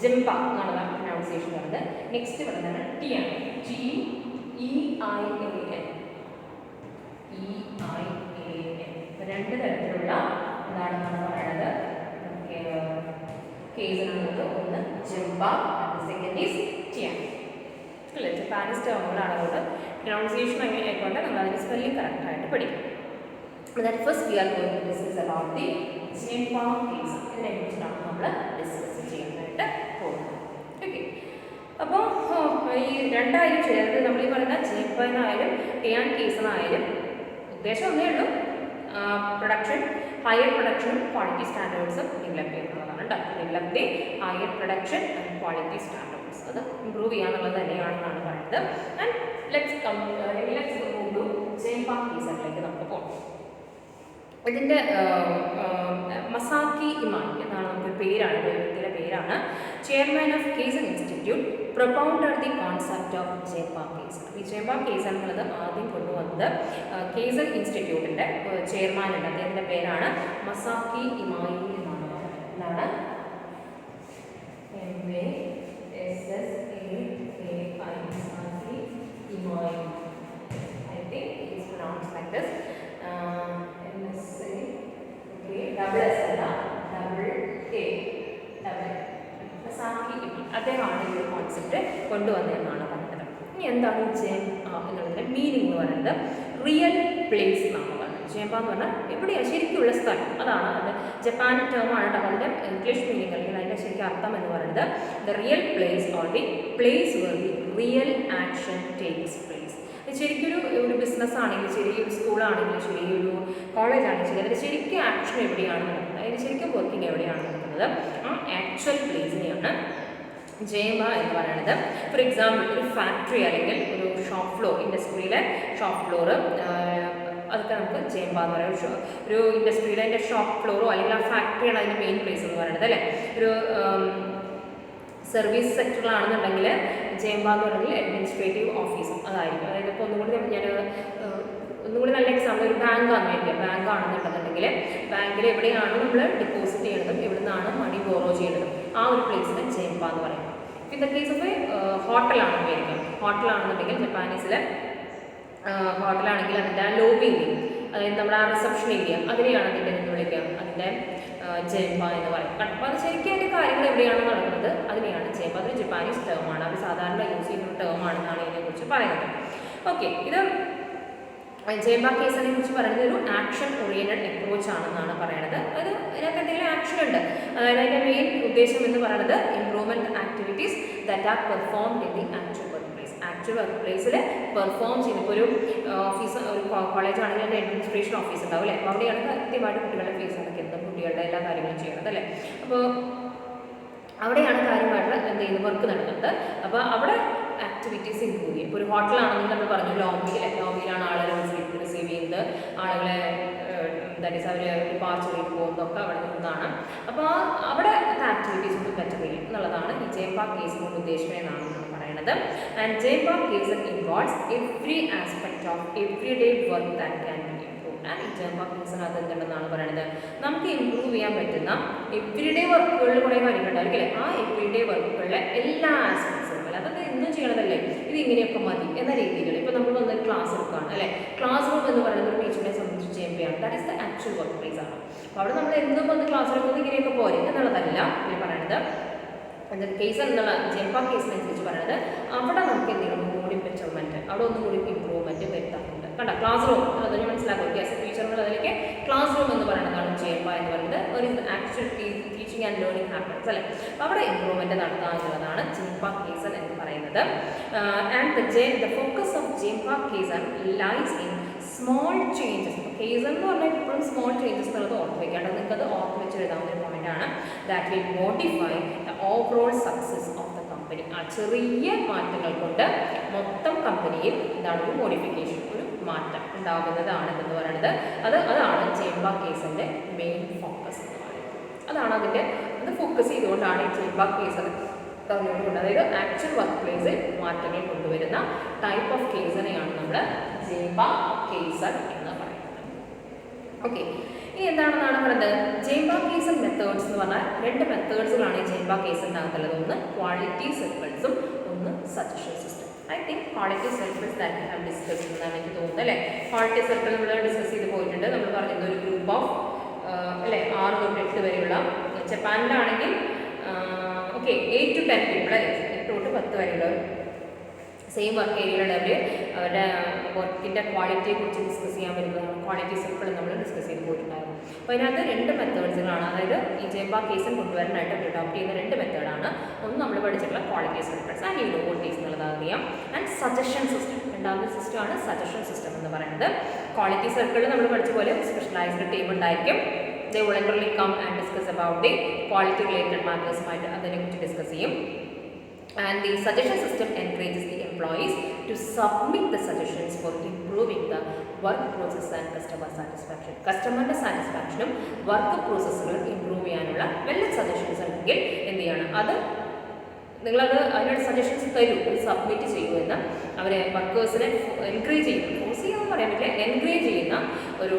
ജെംപ എന്നാണ് പ്രൊനൗൺസിയേഷൻ പറയുന്നത്. നെക്സ്റ്റ് പറയുന്നതാണ് TEAN. TEIAN. 2 തരത്തിലുള്ള എന്താണെന്നാണ് പറയുന്നത് Kaizen ആണത്. ഒന്ന് ജെംപ, സെക്കൻഡ് ഈസ് TEAN. അല്ലേ, ജപ്പാനീസ് ടേമുകളാണ് അതുകൊണ്ട് പ്രൊനൗൺസിയേഷൻ അങ്ങനെ ആയിക്കൊണ്ട് നമ്മൾ അതിൻ്റെ സ്പെല്ലിംഗ് കറക്റ്റായിട്ട് പഠിക്കും. That first we are going to discuss about the JEMPA case. ഇതിനെക്കുറിച്ചാണ് നമ്മൾ ഡിസ്കസ് ചെയ്യാനായിട്ട് പോകുന്നത്. ഓക്കെ, അപ്പോൾ ഈ രണ്ടായാലും ചെയ്തത് നമ്മൾ ഈ പറയുന്ന JEMPA എന്നായാലും ടിയാൻ കേസ് എന്നായാലും ഉദ്ദേശം ഒന്നേ ഉള്ളൂ, പ്രൊഡക്ഷൻ ഹയർ പ്രൊഡക്ഷൻ ക്വാളിറ്റി സ്റ്റാൻഡേർഡ്സും ഡെവലപ്പ് ചെയ്യുന്നതാണ് കേട്ടോ. Develop the higher production and quality standards, അത് ഇമ്പ്രൂവ് ചെയ്യാന്നുള്ളത് തന്നെയാണെന്നാണ് പറയുന്നത്. And let's move to JEMPA കേസിലേക്ക് നമുക്ക് പോകാം. ഇതിൻ്റെ മസാക്കി ഇമാൻ എന്നാണ് നമുക്ക് പേരാണ്, വ്യക്തിയുടെ പേരാണ്. Chairman of kaizen institute, propounder the concept of JEMPA kaizen. ഈ JEMPA കേസ് എന്നുള്ളത് ആദ്യം കൊണ്ടുവന്നത് കേസൻ ഇൻസ്റ്റിറ്റ്യൂട്ടിൻ്റെ ചെയർമാൻ ഉണ്ട്, അദ്ദേഹത്തിൻ്റെ പേരാണ് മസാക്കി ഇമായി എന്നാണ്. എന്താണ് Masaaki Imai, I think it is pronounced like this. അദ്ദേഹമാണ് ഈ ഒരു കോൺസെപ്റ്റ് കൊണ്ടുവന്നതെന്നാണ് പറയുന്നത്. ഇനി എന്താണ് JEMPA എന്നുള്ളതിൻ്റെ മീനിങ് എന്ന് പറയുന്നത്? റിയൽ പ്ലേസ് എന്നാണ് പറയുന്നത്. JEMPA എന്ന് പറഞ്ഞാൽ എവിടെയാണ് ശരിക്കുള്ള സ്ഥലം, അതാണ് അത് ജപ്പാൻ ടേമാണ് കേട്ടോ. അതിൻ്റെ ഇംഗ്ലീഷ് മീനിങ് അല്ലെങ്കിൽ അതിൻ്റെ ശരിക്കും അർത്ഥം എന്ന് പറയുന്നത് the real place or the place where the real action takes place. ശരിക്കൊരു ബിസിനസ് ആണെങ്കിൽ ശരി, ഒരു സ്കൂളാണെങ്കിൽ ശരി, ഒരു കോളേജ് ആണെങ്കിൽ ശരി, അതിൻ്റെ ശരിക്കും ആക്ഷൻ എവിടെയാണ് നടക്കുന്നത്, അതിൻ്റെ ശരിക്കും വർക്കിംഗ് എവിടെയാണ് നടക്കുന്നത്, ആ ആക്ച്വൽ പ്ലേസിനെയാണ് JEMPA എന്ന് പറയുന്നത്. ഫോർ എക്സാമ്പിൾ, ഒരു ഫാക്ടറി അല്ലെങ്കിൽ ഒരു ഷോപ്പ് ഫ്ലോർ, ഇൻഡസ്ട്രിയിലെ ഷോപ്പ് ഫ്ലോർ, അതൊക്കെ നമുക്ക് JEMPA എന്ന് പറയാം. ഒരു ഇൻഡസ്ട്രിയിലെ അതിൻ്റെ ഷോപ്പ് ഫ്ലോറോ അല്ലെങ്കിൽ ആ ഫാക്ടറിയാണ് അതിൻ്റെ മെയിൻ പ്ലേസ് എന്ന് പറയുന്നത് അല്ലേ. ഒരു സർവീസ് സെക്ടറിലാണെന്നുണ്ടെങ്കിൽ JEMPA എന്ന് പറയുന്നത് അഡ്മിനിസ്ട്രേറ്റീവ് ഓഫീസും അതായിരിക്കും. അതായത് ഇപ്പോൾ ഒന്നുകൂടി നല്ല എക്സാമ്പിൾ, ഒരു ബാങ്ക് ആണെന്നിരിക്കുക. ബാങ്ക് ആണെന്നുണ്ടെന്നുണ്ടെങ്കിൽ ബാങ്കിൽ എവിടെയാണ് നമ്മൾ ഡെപ്പോസിറ്റ് ചെയ്യുന്നതും എവിടെ നിന്നാണ് മണി ബോറോ ചെയ്യുന്നതും ആ ഒരു പ്ലേസിന് JEMPA എന്ന് പറയും. ഇൻ ദ കേസ് ഓഫ് ഹോട്ടലാണെന്ന് വിചാരിക്കാം. ഹോട്ടലാണെന്നുണ്ടെങ്കിൽ ജപ്പാനീസിൽ ഹോട്ടലാണെങ്കിൽ അതിൻ്റെ ലോബി ഏരിയ, അതായത് നമ്മുടെ ആ റിസപ്ഷൻ ഏരിയ, അതിനെയാണ് അതിൻ്റെ എന്ന് വിളിക്കുക, അതിൻ്റെ JEMPA എന്ന് പറയും. അപ്പോൾ അത് ശരിക്കും അതിൻ്റെ കാര്യങ്ങൾ എവിടെയാണ് നടക്കുന്നത് അതിനെയാണ് JEMPA. അതൊരു ജപ്പാനീസ് ടേമാണ്, അത് സാധാരണ യൂസ് ചെയ്യുന്ന ടേമാണെന്നാണ് ഇതിനെക്കുറിച്ച് പറയുന്നത്. ഓക്കെ, ഇത് JEMPA കേസിനെ കുറിച്ച് പറയുന്നത് ഒരു ആക്ഷൻ ഓറിയൻറ്റഡ് അപ്രോച്ച് ആണെന്നാണ് പറയുന്നത്. അത് ഇതിനകത്ത് എന്തെങ്കിലും ആക്ഷൻ ഉണ്ട്, അതായത് അതിൻ്റെ മെയിൻ ഉദ്ദേശം എന്ന് പറയുന്നത് improvement activities that are performed in the actual work place. Actual work പ്ലേസിൽ പെർഫോം ചെയ്യുമ്പോൾ ഒരു ഓഫീസ്, ഒരു കോളേജ് ആണെങ്കിൽ അതിൻ്റെ അഡ്മിനിസ്ട്രേഷൻ ഓഫീസ് ഉണ്ടാവും അല്ലേ. അപ്പോൾ അവിടെയാണ് കൃത്യമായിട്ട് കുട്ടികളുടെ ഫീസ് അടയ്ക്കുന്നത്, കുട്ടികളുടെ എല്ലാ കാര്യങ്ങളും ചെയ്യുന്നത് അല്ലേ. അപ്പോൾ അവിടെയാണ് കാര്യമായിട്ട് എന്ത് ചെയ്യുന്നത്, വർക്ക് നടക്കുന്നത്. അപ്പോൾ അവിടെ ആക്ടിവിറ്റീസ് ഇമ്പ്രൂവ് ചെയ്യും. ഇപ്പോൾ ഒരു ഹോട്ടലാണെങ്കിൽ നമ്മൾ പറഞ്ഞു ലോബിയിലാണ് ആളുകളെ റിസീവ് ചെയ്യുന്നത്, ആളുകളെ ദാറ്റ് ഈസ് അവർ ഡിപ്പാർച്ചർ ചെയ്ത് പോകുന്നതൊക്കെ അവിടെ നിന്നാണ്. അപ്പോൾ അവിടെ ആക്ടിവിറ്റീസ് ഒന്ന് ബെറ്റർ ചെയ്യും എന്നുള്ളതാണ് ഈ JEMPA കേസ് കൊണ്ട് ഉദ്ദേശിക്കുന്നതെന്നാണ് പറയുന്നത്. And JEMPA case involves every aspect of every day work that can be improve. And ഈ JEMPA കേസിനകത്ത് എന്തുണ്ടെന്നാണ് പറയുന്നത്, നമുക്ക് ഇമ്പ്രൂവ് ചെയ്യാൻ പറ്റുന്ന എവ്രി ഡേ വർക്കുകളിൽ കുറേ കാര്യങ്ങളുണ്ടായിരിക്കും അല്ലേ. ആ എവ്രി ഡേ വർക്കുകളിലെ എല്ലാ ആസ്പെക്ട്സും, അതൊക്കെ എന്നും ചെയ്യണതല്ലേ, ഇത് ഇങ്ങനെയൊക്കെ മതി എന്ന രീതിയിൽ. ഇപ്പോൾ നമ്മൾ വന്ന് ക്ലാസ് എടുക്കുകയാണ് അല്ലേ, ക്ലാസ് റൂം എന്ന് പറയുന്നത് ഒരു ടീച്ചറിനെ സംബന്ധിച്ച് JEMPA ആണ്, that is the actual work place ആണ്. അപ്പോൾ അവിടെ നമ്മൾ എന്നും വന്ന് ക്ലാസ് എടുക്കുന്നത് ഇങ്ങനെയൊക്കെ പോരെ എന്നുള്ളതല്ല ഞാൻ പറയുന്നത്. കേസ് എന്നുള്ള JEMPA കേസിനനുസരിച്ച് പറയുന്നത് അവിടെ നമുക്ക് എന്തെങ്കിലും ഒന്നുകൂടി ബെറ്റർമെൻറ്റ്, അവിടെ ഒന്നുകൂടി ഇമ്പ്രൂവ്മെൻറ്റ് വരുത്താറുണ്ട്. കണ്ട ക്ലാസ് റൂം അത് ഞാൻ മനസ്സിലാക്കും. ആസ് എ ടീച്ചർ അതിലേക്ക് ക്ലാസ് റൂം എന്ന് പറയുന്നതാണ് JEMPA എന്ന് പറയുന്നത്. ഒരു actual teaching and learning happens അല്ലേ. അപ്പോൾ അവിടെ ഇമ്പ്രൂവ്മെൻറ്റ് നടത്തുക എന്നുള്ളതാണ് JEMPA കേസ് എന്ന് പറയുന്നത്. And the focus of JEMPA kaizen lies in small changes. Kaizen എന്ന് പറഞ്ഞാൽ ഇപ്പോഴും സ്മോൾ ചേഞ്ചസ് എന്നുള്ളത് ഓർത്ത് വയ്ക്കേണ്ടത്, നിങ്ങൾക്കത് ഓർത്ത് വെച്ച് എഴുതാവുന്ന ഒരു പോയിൻ്റാണ്. That will modify the overall success of the company. ആ ചെറിയ മാറ്റങ്ങൾ കൊണ്ട് മൊത്തം കമ്പനിയിൽ എന്താണ് ഒരു മോഡിഫിക്കേഷൻ, ഒരു മാറ്റം ഉണ്ടാകുന്നതാണ് എന്ന് പറയുന്നത്. അതാണ് JEMPA കേസിൻ്റെ മെയിൻ ഫോക്കസ് എന്ന് പറയുന്നത്. അതാണ് അത് ഫോക്കസ് ചെയ്തുകൊണ്ടാണ് ഈ JEMPA കേസ് പറഞ്ഞുകൊണ്ട്, അതായത് ആക്ച്വൽ വർക്ക് പ്ലേസിൽ മാറ്റങ്ങൾ കൊണ്ടുവരുന്ന ടൈപ്പ് ഓഫ് കേസിനെയാണ് നമ്മൾ JEMPA കേസ് എന്ന് പറയുന്നത്. ഓക്കെ, ഇനി എന്താണെന്നാണ് പറയുന്നത് JEMPA കേസ് മെത്തേഡ്സ് എന്ന് പറഞ്ഞാൽ രണ്ട് മെത്തേഡ്സുകളാണ് ഈ JEMPA കേസിനകത്തുള്ളത്. ഒന്ന് ക്വാളിറ്റി സർക്കിൾസും ഒന്ന് suggestion system. I think quality circles that we have discuss എന്നാണ് എനിക്ക് തോന്നുന്നത് അല്ലേ. ക്വാളിറ്റി സർക്കിൾ നമ്മൾ ഡിസ്കസ് ചെയ്ത് പോയിട്ടുണ്ട്. നമ്മൾ പറയുന്നത് ഒരു ഗ്രൂപ്പ് ഓഫ് അല്ലേ 6 തൊട്ട് 8 വരെയുള്ള, ജപ്പാനിലാണെങ്കിൽ ഓക്കെ 8 to 10 പീപ്പിൾ അല്ലേ, 8 തൊട്ട് 10 വരെയുള്ള സെയിം വർക്ക് ഏരിയയിലുള്ള അവരുടെ വർക്കിൻ്റെ ക്വാളിറ്റിയെക്കുറിച്ച് ഡിസ്കസ് ചെയ്യാൻ വരുന്നതാണ്. ക്വാളിറ്റി സർക്കിൾ നമ്മൾ ഡിസ്കസ് ചെയ്ത് പോയിട്ടുണ്ടായിരുന്നു. അപ്പോൾ അതിനകത്ത് 2 മെത്തേഡ്സുകളാണ്, അതായത് ഈ ജെമ്പ കേസും കൊണ്ടുവരാനായിട്ട് അഡോപ്റ്റ് ചെയ്യുന്ന 2 മെത്തേഡാണ്. ഒന്ന് നമ്മൾ പഠിച്ചിട്ടുള്ള ക്വാളിറ്റി സർക്കിൾസ് ആൻഡ് യൂണിവേഴ്സ് എന്നുള്ളത് അറിയാം, ആൻഡ് സജഷൻ സിസ്റ്റം. രണ്ടാമത്തെ സിസ്റ്റമാണ് സജഷൻ സിസ്റ്റം എന്ന് പറയുന്നത്. ക്വാളിറ്റി സർക്കിളിൽ നമ്മൾ പഠിച്ച പോലെ സ്പെഷ്യലൈസ്ഡ് ടീം ഉണ്ടായിരിക്കും. They voluntarily come and discuss about the quality related matters ആയിട്ട് അതിനെക്കുറിച്ച് ഡിസ്കസ് ചെയ്യും. And the suggestion system encourages the employees to submit the suggestions for improving the work process and customer satisfaction. കസ്റ്റമറിൻ്റെ സാറ്റിസ്ഫാക്ഷനും work പ്രോസസ്സുകളും improve ചെയ്യാനുള്ള വല്ല suggestions ഉണ്ടെങ്കിൽ എന്ത് ചെയ്യണം, അത് നിങ്ങളത് അതിനോട് സജഷൻസ് തരൂ, അത് സബ്മിറ്റ് ചെയ്യൂ എന്ന് അവരെ വർക്കേഴ്സിനെ എൻകറേജ് ചെയ്യും. ഫോഴ്സ് ചെയ്യാമെന്ന് പറയാൻ പറ്റില്ല, എൻകറേജ് ചെയ്യുന്ന ഒരു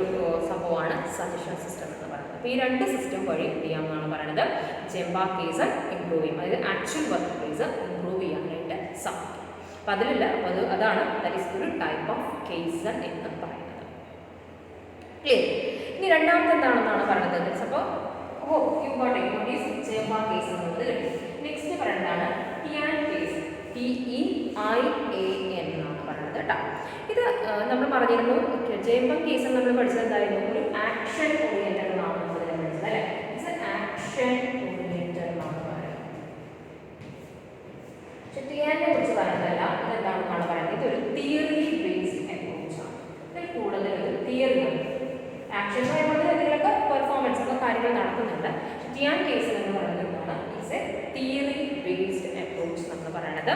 സംഭവമാണ് സജഷൻ സിസ്റ്റം എന്ന് പറയുന്നത്. അപ്പോൾ ഈ 2 സിസ്റ്റം വഴി എന്ത് ചെയ്യാമെന്നാണ് പറയുന്നത്, ജെമ്പ കേസ് ഇമ്പ്രൂവ് ചെയ്യും, അതായത് ആക്ച്വൽ വർക്ക് പ്ലേസ് ഇമ്പ്രൂവ് ചെയ്യാനായിട്ട് സാധിക്കും. അപ്പോൾ അതിലില്ല, അപ്പോൾ അതാണ് ദാറ്റ് ഈസ് ഒരു ടൈപ്പ് ഓഫ് കേസ് എന്ന് പറയുന്നത്. ക്ലിയർ? ഇനി രണ്ടാമത്തെ എന്താണെന്നാണ് പറയുന്നത്. അപ്പോൾ you got it, what is gemba kaizen എന്നുള്ളത് കിട്ടും. നെക്സ്റ്റ് പറയുന്നതാണ് ടിയാൻ കേസ്, TEIAN എന്നാണ് പറയുന്നത് കേട്ടോ. ഇത് നമ്മൾ പറഞ്ഞിരുന്നു, ജെമ്പ കേസ് നമ്മൾ പഠിച്ചത് എന്തായിരുന്നു, ഒരു ആക്ഷൻ ഓറിയന്റഡ് എന്നാണ് നമ്മൾ പഠിച്ചത് അല്ലേ. ഇറ്റ്സ് ആക്ഷൻ ഓറിയന്റഡ് എന്നാണ് പറയുന്നത്. പക്ഷെ ടിയാനെ കുറിച്ച് പറയുന്നതല്ല, ഇതെന്താണെന്നാണ് പറയുന്നത്, ഇതൊരു തിയറി ബേസ്ഡ് അപ്രോച്ചാണ്. ഇതിൽ കൂടുതൽ ഒരു തിയറിയാണ്. ആക്ഷൻ എന്ന് പറയുമ്പോൾ എന്തെങ്കിലുമൊക്കെ പെർഫോമൻസ് ഒക്കെ കാര്യങ്ങൾ നടക്കുന്നുണ്ട്. ടിയാൻ കേസ് എന്ന് പറയുന്നത് it's a theory based approach നമ്മൾ പറയുന്നത്,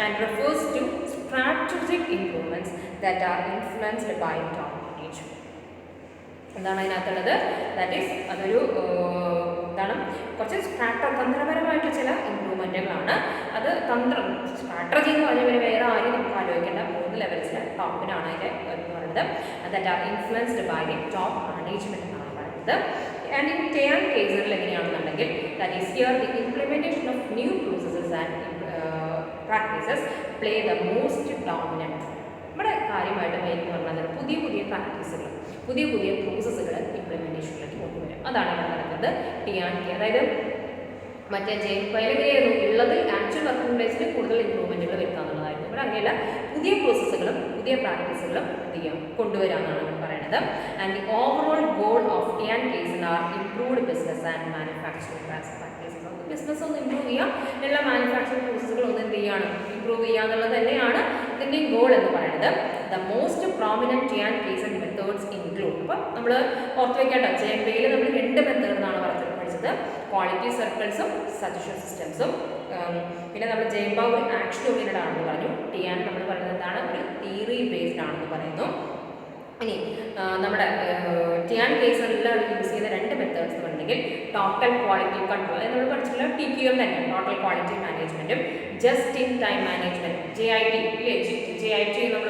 and refers to strategic improvements that are influenced by top management. എന്താണ് അതിനകത്തുള്ളത്, ദാറ്റ് ഈസ് അതൊരു എന്താണ് കുറച്ച് തന്ത്രപരമായിട്ട് ചില ഇമ്പ്രൂവ്മെൻറ്റുകളാണ്. അത് സ്ട്രാറ്റജി എന്ന് പറഞ്ഞാൽ വേറെ ആരും നമുക്ക് ആലോചിക്കേണ്ട 3 ലെവൽസിൽ ടോപ്പിനാണ് അതിൻ്റെ എന്ന് പറയുന്നത്. That are influenced by the top management എന്നാണ് പറയുന്നത്. ആൻഡ് ഇൻ ടിയാൻ കേസുകളിൽ എങ്ങനെയാണെന്നുണ്ടെങ്കിൽ that is here the implementation of new processes and practices play the most dominant. നമ്മുടെ കാര്യമായിട്ട് മെയിൻ എന്ന് പറഞ്ഞാൽ പുതിയ പുതിയ പ്രാക്ടീസുകൾ, പുതിയ പുതിയ പ്രോസസ്സുകൾ ഇംപ്ലിമെൻറ്റേഷനിലേക്ക് കൊണ്ടുവരും. അതാണ് ഇവിടെ നടക്കുന്നത് ടിയാൻ കെ. അതായത് മറ്റേ ജെമ്പയിലെങ്ങനെയായിരുന്നു ഉള്ളതിൽ ആക്ച്വൽ വർക്കിംഗ് പ്ലേസിൽ കൂടുതൽ ഇമ്പ്രൂവ്മെൻറ്റുകൾ വരുത്തുക എന്നുള്ളതായിരുന്നു. ഇവിടെ അങ്ങനെയല്ല, പുതിയ പ്രോസസ്സുകളും പുതിയ പ്രാക്ടീസുകളും എന്ത് ചെയ്യാം കൊണ്ടുവരാമെന്നാണ് പറയുന്നത്. And the overall goal of ടിയാൻ കേസിൽ are improved business and manufacturing practices. Business ഒന്ന് ഇമ്പ്രൂവ് ചെയ്യുക, ഉള്ള മാനുഫാക്ചറിംഗ് പ്രോസസ്സുകൾ ഒന്ന് എന്ത് ചെയ്യാണ്, ഇമ്പ്രൂവ് ചെയ്യുക എന്നുള്ളത് തന്നെയാണ് ഇതിൻ്റെ ഗോൾ എന്ന് പറയുന്നത്. ദ മോസ്റ്റ് പ്രോമിനൻറ്റ് ടിയാൻ കേസ് ആൻഡ് മെത്തേഡ്സ് ഇൻക്ലൂഡ്. അപ്പം നമ്മൾ ഓർത്ത് വയ്ക്കേണ്ട, ജെമ്പയിൽ നമ്മൾ 2 മെത്തേഡ് എന്നാണ് പഠിച്ചത്, ക്വാളിറ്റി സർക്കിൾസും സജഷൻ സിസ്റ്റംസും. പിന്നെ നമ്മൾ ജെമ്പ ഒരു ആക്ഷൻ ഓറിയന്റഡ് ആണെന്ന് പറഞ്ഞു. ടിയാൻ നമ്മൾ പറയുന്നത് എന്താണ്, ഒരു തിയറി ബേസ്ഡ് ആണെന്ന് പറയുന്നു. ഇനി നമ്മുടെ ടിയാൻ കേസിലെല്ലാം യൂസ് ചെയ്യുന്ന 2 മെത്തേഡ്സ് എന്നുണ്ടെങ്കിൽ ടോട്ടൽ ക്വാളിറ്റി കൺട്രോൾ, അത് നമ്മൾ പഠിച്ചിട്ടുള്ള TQM തന്നെ, ടോട്ടൽ ക്വാളിറ്റി മാനേജ്മെൻറ്റും just in time management, JIT ഇല്ലേ, JIT നമ്മൾ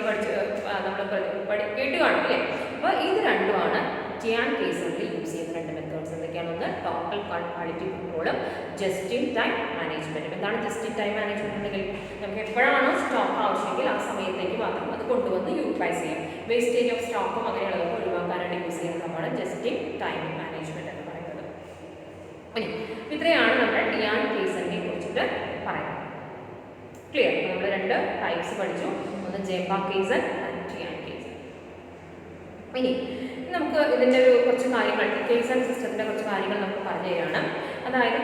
കേട്ട് കാണും അല്ലേ. അപ്പോൾ ഇത് രണ്ടുമാണ് ടിയാൻ കേസുകളിൽ യൂസ് ചെയ്യുന്ന 2 മെത്തേഡ്സ്. എന്തൊക്കെയാണ്, ഒന്ന് ടോട്ടൽ ക്വാളിറ്റി കൺട്രോളും ജസ്റ്റ് ഇൻ ടൈം മാനേജ്മെൻറ്റും. എന്താണ് ജസ്റ്റ് ഇൻ ടൈം മാനേജ്മെൻറ്റ് ഉണ്ടെങ്കിൽ നമുക്ക് എപ്പോഴാണോ സ്റ്റോക്ക് ആവശ്യമെങ്കിൽ ആ സമയത്തേക്ക് മാത്രം അത് കൊണ്ടുവന്ന് യൂട്ടിലൈസ് ചെയ്യാം. വേസ്റ്റേജ് ഓഫ് സ്റ്റോക്കും അങ്ങനെയുള്ളതൊക്കെ ഒഴിവാക്കാനായിട്ട് യൂസ് ചെയ്യുന്നതാണ് ജസ്റ്റ് ഇൻ ടൈം മാനേജ്മെൻറ്റ് എന്ന് പറയുന്നത്. ഇനി ഇത്രയാണ് നമ്മുടെ ടിയാൻ കേസിനെ കുറിച്ചിട്ട് പറയുന്നത്. ക്ലിയർ? നമ്മൾ 2 ടൈപ്സ് പഠിച്ചു, ഒന്ന് ജെമ്പ കേസ് ആൻഡ് ടിയാൻ കേസ്. ഇനി നമുക്ക് ഇതിൻ്റെ കുറച്ച് കാര്യങ്ങൾ, കേസ് ആൻഡ് സിസ്റ്റത്തിൻ്റെ കുറച്ച് കാര്യങ്ങൾ നമുക്ക് പറഞ്ഞു തരികയാണ്. അതായത്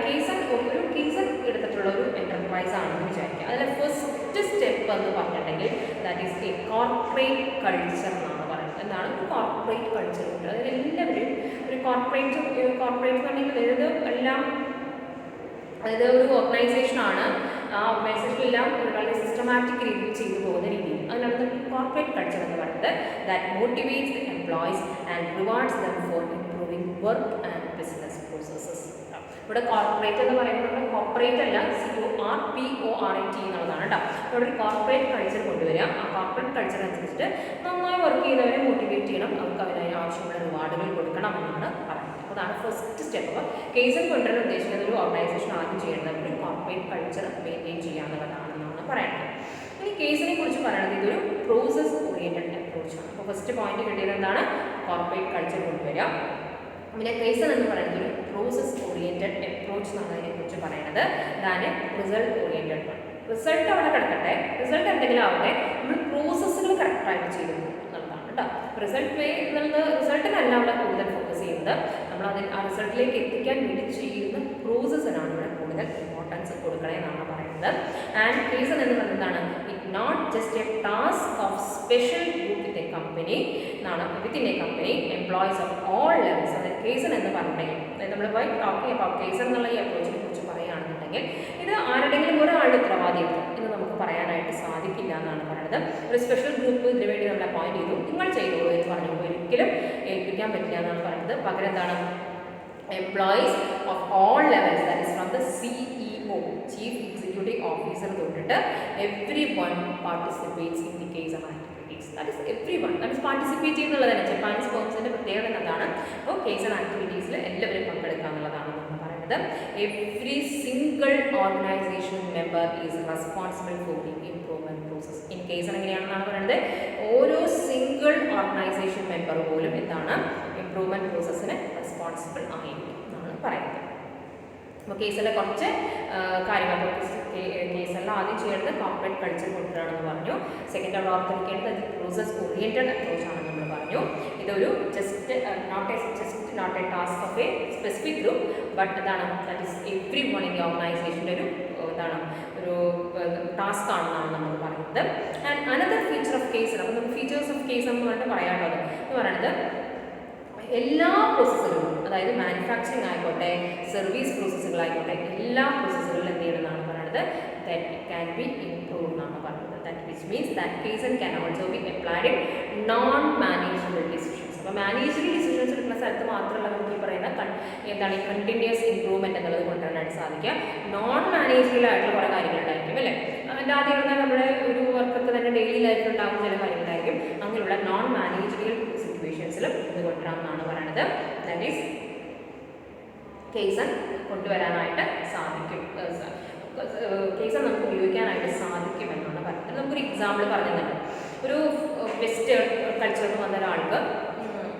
ഒരു കേസ് എടുത്തിട്ടുള്ള ഒരു എൻ്റർപ്രൈസ് ആണെന്ന് വിചാരിക്കുക. അതിലെ ഫസ്റ്റ് സ്റ്റെപ്പ് എന്ന് പറഞ്ഞിട്ടുണ്ടെങ്കിൽ that is A corporate culture എന്നാണ് പറയുന്നത്. എന്താണ് ഒരു കോർപ്പറേറ്റ് കൾച്ചർ? അതിൽ എല്ലാവരും ഒരു കോർപ്പറേറ്റ് പറഞ്ഞിട്ടുണ്ടെങ്കിൽ അതായത് ഒരു ഓർഗനൈസേഷനാണ്. ആ ഓർഗനൈസേഷനെല്ലാം വളരെ സിസ്റ്റമാറ്റിക് രീതിയിൽ ചെയ്തു പോകുന്ന രീതിയിൽ അതിനാണ് കോർപ്പറേറ്റ് കൾച്ചർ എന്ന് പറയുന്നത്. That motivates the employees and rewards them for improving work and business processes. ഇവിടെ കോർപ്പറേറ്റ് എന്ന് പറയുന്നത് കോർപ്പറേറ്റ് അല്ല, CORPORATE എന്നുള്ളതാണ് കേട്ടോ. ഇവിടെ ഒരു കോർപ്പറേറ്റ് കൾച്ചർ കൊണ്ടുവരിക. ആ കോർപ്പറേറ്റ് കൾച്ചർ അനുസരിച്ചിട്ട് നന്നായി വർക്ക് ചെയ്യുന്നവരെ മോട്ടിവേറ്റ് ചെയ്യണം, അവർക്ക് അതിന് ആവശ്യമുള്ള റിവാർഡുകൾ കൊടുക്കണം എന്നാണ് പറയുന്നത്. അതാണ് ഫസ്റ്റ് സ്റ്റെപ്പ്. അപ്പോൾ കേസിൽ കൊണ്ടുവരാൻ ഉദ്ദേശിക്കുന്ന ഒരു ഓർഗനൈസേഷൻ ആദ്യം ചെയ്യേണ്ടത് ഒരു കോർപ്പറേറ്റ് കൾച്ചർ മെയിൻറ്റെയിൻ ചെയ്യാന്നുള്ളതാണെന്നാണ് പറയുന്നത്. ഇനി കേസിനെ കുറിച്ച് പറയുന്നത് ഇതൊരു പ്രോസസ് ഓറിയന്റഡ് അപ്രോച്ചാണ്. അപ്പോൾ ഫസ്റ്റ് പോയിന്റ് കിട്ടിയത് എന്താണ്, കോർപ്പറേറ്റ് കൾച്ചർ കൊണ്ടുവരിക. പിന്നെ കേസൻ എന്ന് പറയുന്നത് ഒരു പ്രോസസ് ഓറിയന്റഡ് അപ്രോച്ച് എന്നാണ് അതിനെക്കുറിച്ച് പറയുന്നത്. അതാണ് റിസൾട്ട് ഓറിയന്റഡ് റിസൾട്ട് അവിടെ കിടക്കട്ടെ, റിസൾട്ട് എന്തെങ്കിലും ആവട്ടെ, നമ്മൾ പ്രോസസ്സുകൾ കറക്റ്റായിട്ട് ചെയ്തു എന്നുള്ളതാണ് കേട്ടോ. റിസൾട്ടിനല്ല അവിടെ കൂടുതൽ ഫോക്കസ് ചെയ്യുന്നത്, നമ്മൾ ആ റിസൾട്ടിലേക്ക് എത്തിക്കാൻ വേണ്ടി ചെയ്യുന്ന പ്രോസസ്സിനാണ് ഇവിടെ കൂടുതൽ ഇമ്പോർട്ടൻസ് കൊടുക്കണേ എന്നാണ് പറയുന്നത്. ആൻഡ് റീസൺ എന്ന് പറയുന്നത് എന്താണ്? It not just a task of special group with a company എന്നാണ്, within a company employees of all levels. അതായത് കേസൺ എന്ന് പറഞ്ഞിട്ടുണ്ടെങ്കിൽ, അതായത് നമ്മൾ ബൈ ടോക്കിംഗ് അബൌട്ട് കേസൺ എന്നുള്ള ഈ അപ്രോച്ചിനെ കുറിച്ച് പറയുകയാണെന്നുണ്ടെങ്കിൽ ഇത് ആരുടെങ്കിലും ഒരാളുടെ ഉത്തരവാദിത്വം എന്ന് നമുക്ക് പറയാനായിട്ട് സാധിക്കില്ല എന്നാണ് പറയുന്നത്. ഒരു സ്പെഷ്യൽ ഗ്രൂപ്പ് ഇതിനു വേണ്ടി നമ്മൾ അപ്പോയിന്റ് ചെയ്തു, നിങ്ങൾ ചെയ്തോളൂ എന്ന് പറഞ്ഞു ഒരിക്കലും ഏൽപ്പിക്കാൻ പറ്റില്ല എന്നാണ് പറയുന്നത്. പകരം എന്താണ്? Employees of all levels, that is from the CEO, chief executive officer തൊട്ടിട്ട് everyone participates in the kaizen of activities. That is everyone, that is participate ചെയ്യുന്നുള്ളതാണ് ജപ്പാനീസ് ഫേംസിൻ്റെ പ്രത്യേകത എന്നതാണ്. അപ്പോൾ കേസ് ആൻഡ് ആക്ടിവിറ്റീസിൽ എല്ലാവരും പങ്കെടുക്കുക എന്നുള്ളതാണ് നമ്മൾ പറയുന്നത്. Every single organization member is responsible for the improvement process. In kaizen എങ്ങനെയാണെന്നാണ് പറയുന്നത്? ഓരോ സിംഗിൾ ഓർഗനൈസേഷൻ മെമ്പർ പോലും എന്താണ്? ഇംപ്രൂവ്മെൻറ്റ് പ്രോസസ്സിന് റെസ്പോൺസിബിൾ ആയിരിക്കും എന്നാണ് പറയുന്നത്. അപ്പോൾ കേസിലെ കുറച്ച് കാര്യങ്ങൾ, കേസെല്ലാം ആദ്യം ചെയ്യേണ്ടത് കോർപ്പറേറ്റ് കൾച്ചർ കൊണ്ടുവരാണെന്ന് പറഞ്ഞു. സെക്കൻഡ് അവിടെ ഓർത്തിരിക്കേണ്ടത് പ്രോസസ് ഓറിയൻറ്റഡ് അപ്രോച്ച് ആണെന്ന് നമ്മൾ പറഞ്ഞു. ഇതൊരു not a task of a specific group, but എന്താണ്? That is everyone in the ഓർഗനൈസേഷൻ്റെ ഒരു എന്താണ് ഒരു ടാസ്ക് ആണെന്നാണ് നമ്മൾ പറയുന്നത്. And another feature of kaizen, അപ്പോൾ നമുക്ക് ഫീച്ചേഴ്സ് ഓഫ് കേസ് എന്ന് പറഞ്ഞിട്ട് പറയാനുള്ളത് എന്ന് പറയുന്നത് എല്ലാ പ്രോസസ്സുകളും, അതായത് മാനുഫാക്ചറിങ് ആയിക്കോട്ടെ, സർവീസ് പ്രോസസ്സുകളായിക്കോട്ടെ, എല്ലാ പ്രോസസ്സുകളിലും എന്ത് ചെയ്യണമെന്നാണ് പറയുന്നത്? That it can B improve എന്നാണ് പറയുന്നത്. That which means that case can also be applied in non manageable decisions. അപ്പോൾ മാനേജബിൾ ഡിസിഷൻസ് എടുക്കുന്ന സ്ഥലത്ത് മാത്രമല്ല നമുക്ക് ഈ പറയുന്ന എന്താണ് ഈ കണ്ടിന്യൂസ് ഇംപ്രൂവ്മെൻറ്റ് എന്നുള്ളത് കൊണ്ടുവരാനായിട്ട് സാധിക്കുക. നോൺ മാനേജബിൾ ആയിട്ടുള്ള കുറേ കാര്യങ്ങളുണ്ടായിരിക്കും അല്ലേ? അതിൻ്റെ ആദ്യം പറഞ്ഞാൽ നമ്മുടെ ഒരു വർക്കൊക്കെ തന്നെ ഡെയിലി ലൈഫിൽ ഉണ്ടാകുന്ന ചില കാര്യങ്ങളായിരിക്കും. അങ്ങനെയുള്ള നോൺ മാനേജബിൾ സിറ്റുവേഷൻസിലും ഇത് കൊണ്ടുവരാമെന്നാണ് പറയുന്നത്. ദാറ്റ് ഈസ് കേസ് കൊണ്ടുവരാനായിട്ട് സാധിക്കും, കേസ് നമുക്ക് ഉപയോഗിക്കാനായിട്ട് സാധിക്കുമെന്നാണ് പറയുന്നത്. നമുക്കൊരു എക്സാമ്പിൾ പറഞ്ഞു തന്നെ, ഒരു വെസ്റ്റേൺ കൾച്ചറിൽ വന്ന ഒരാൾക്ക്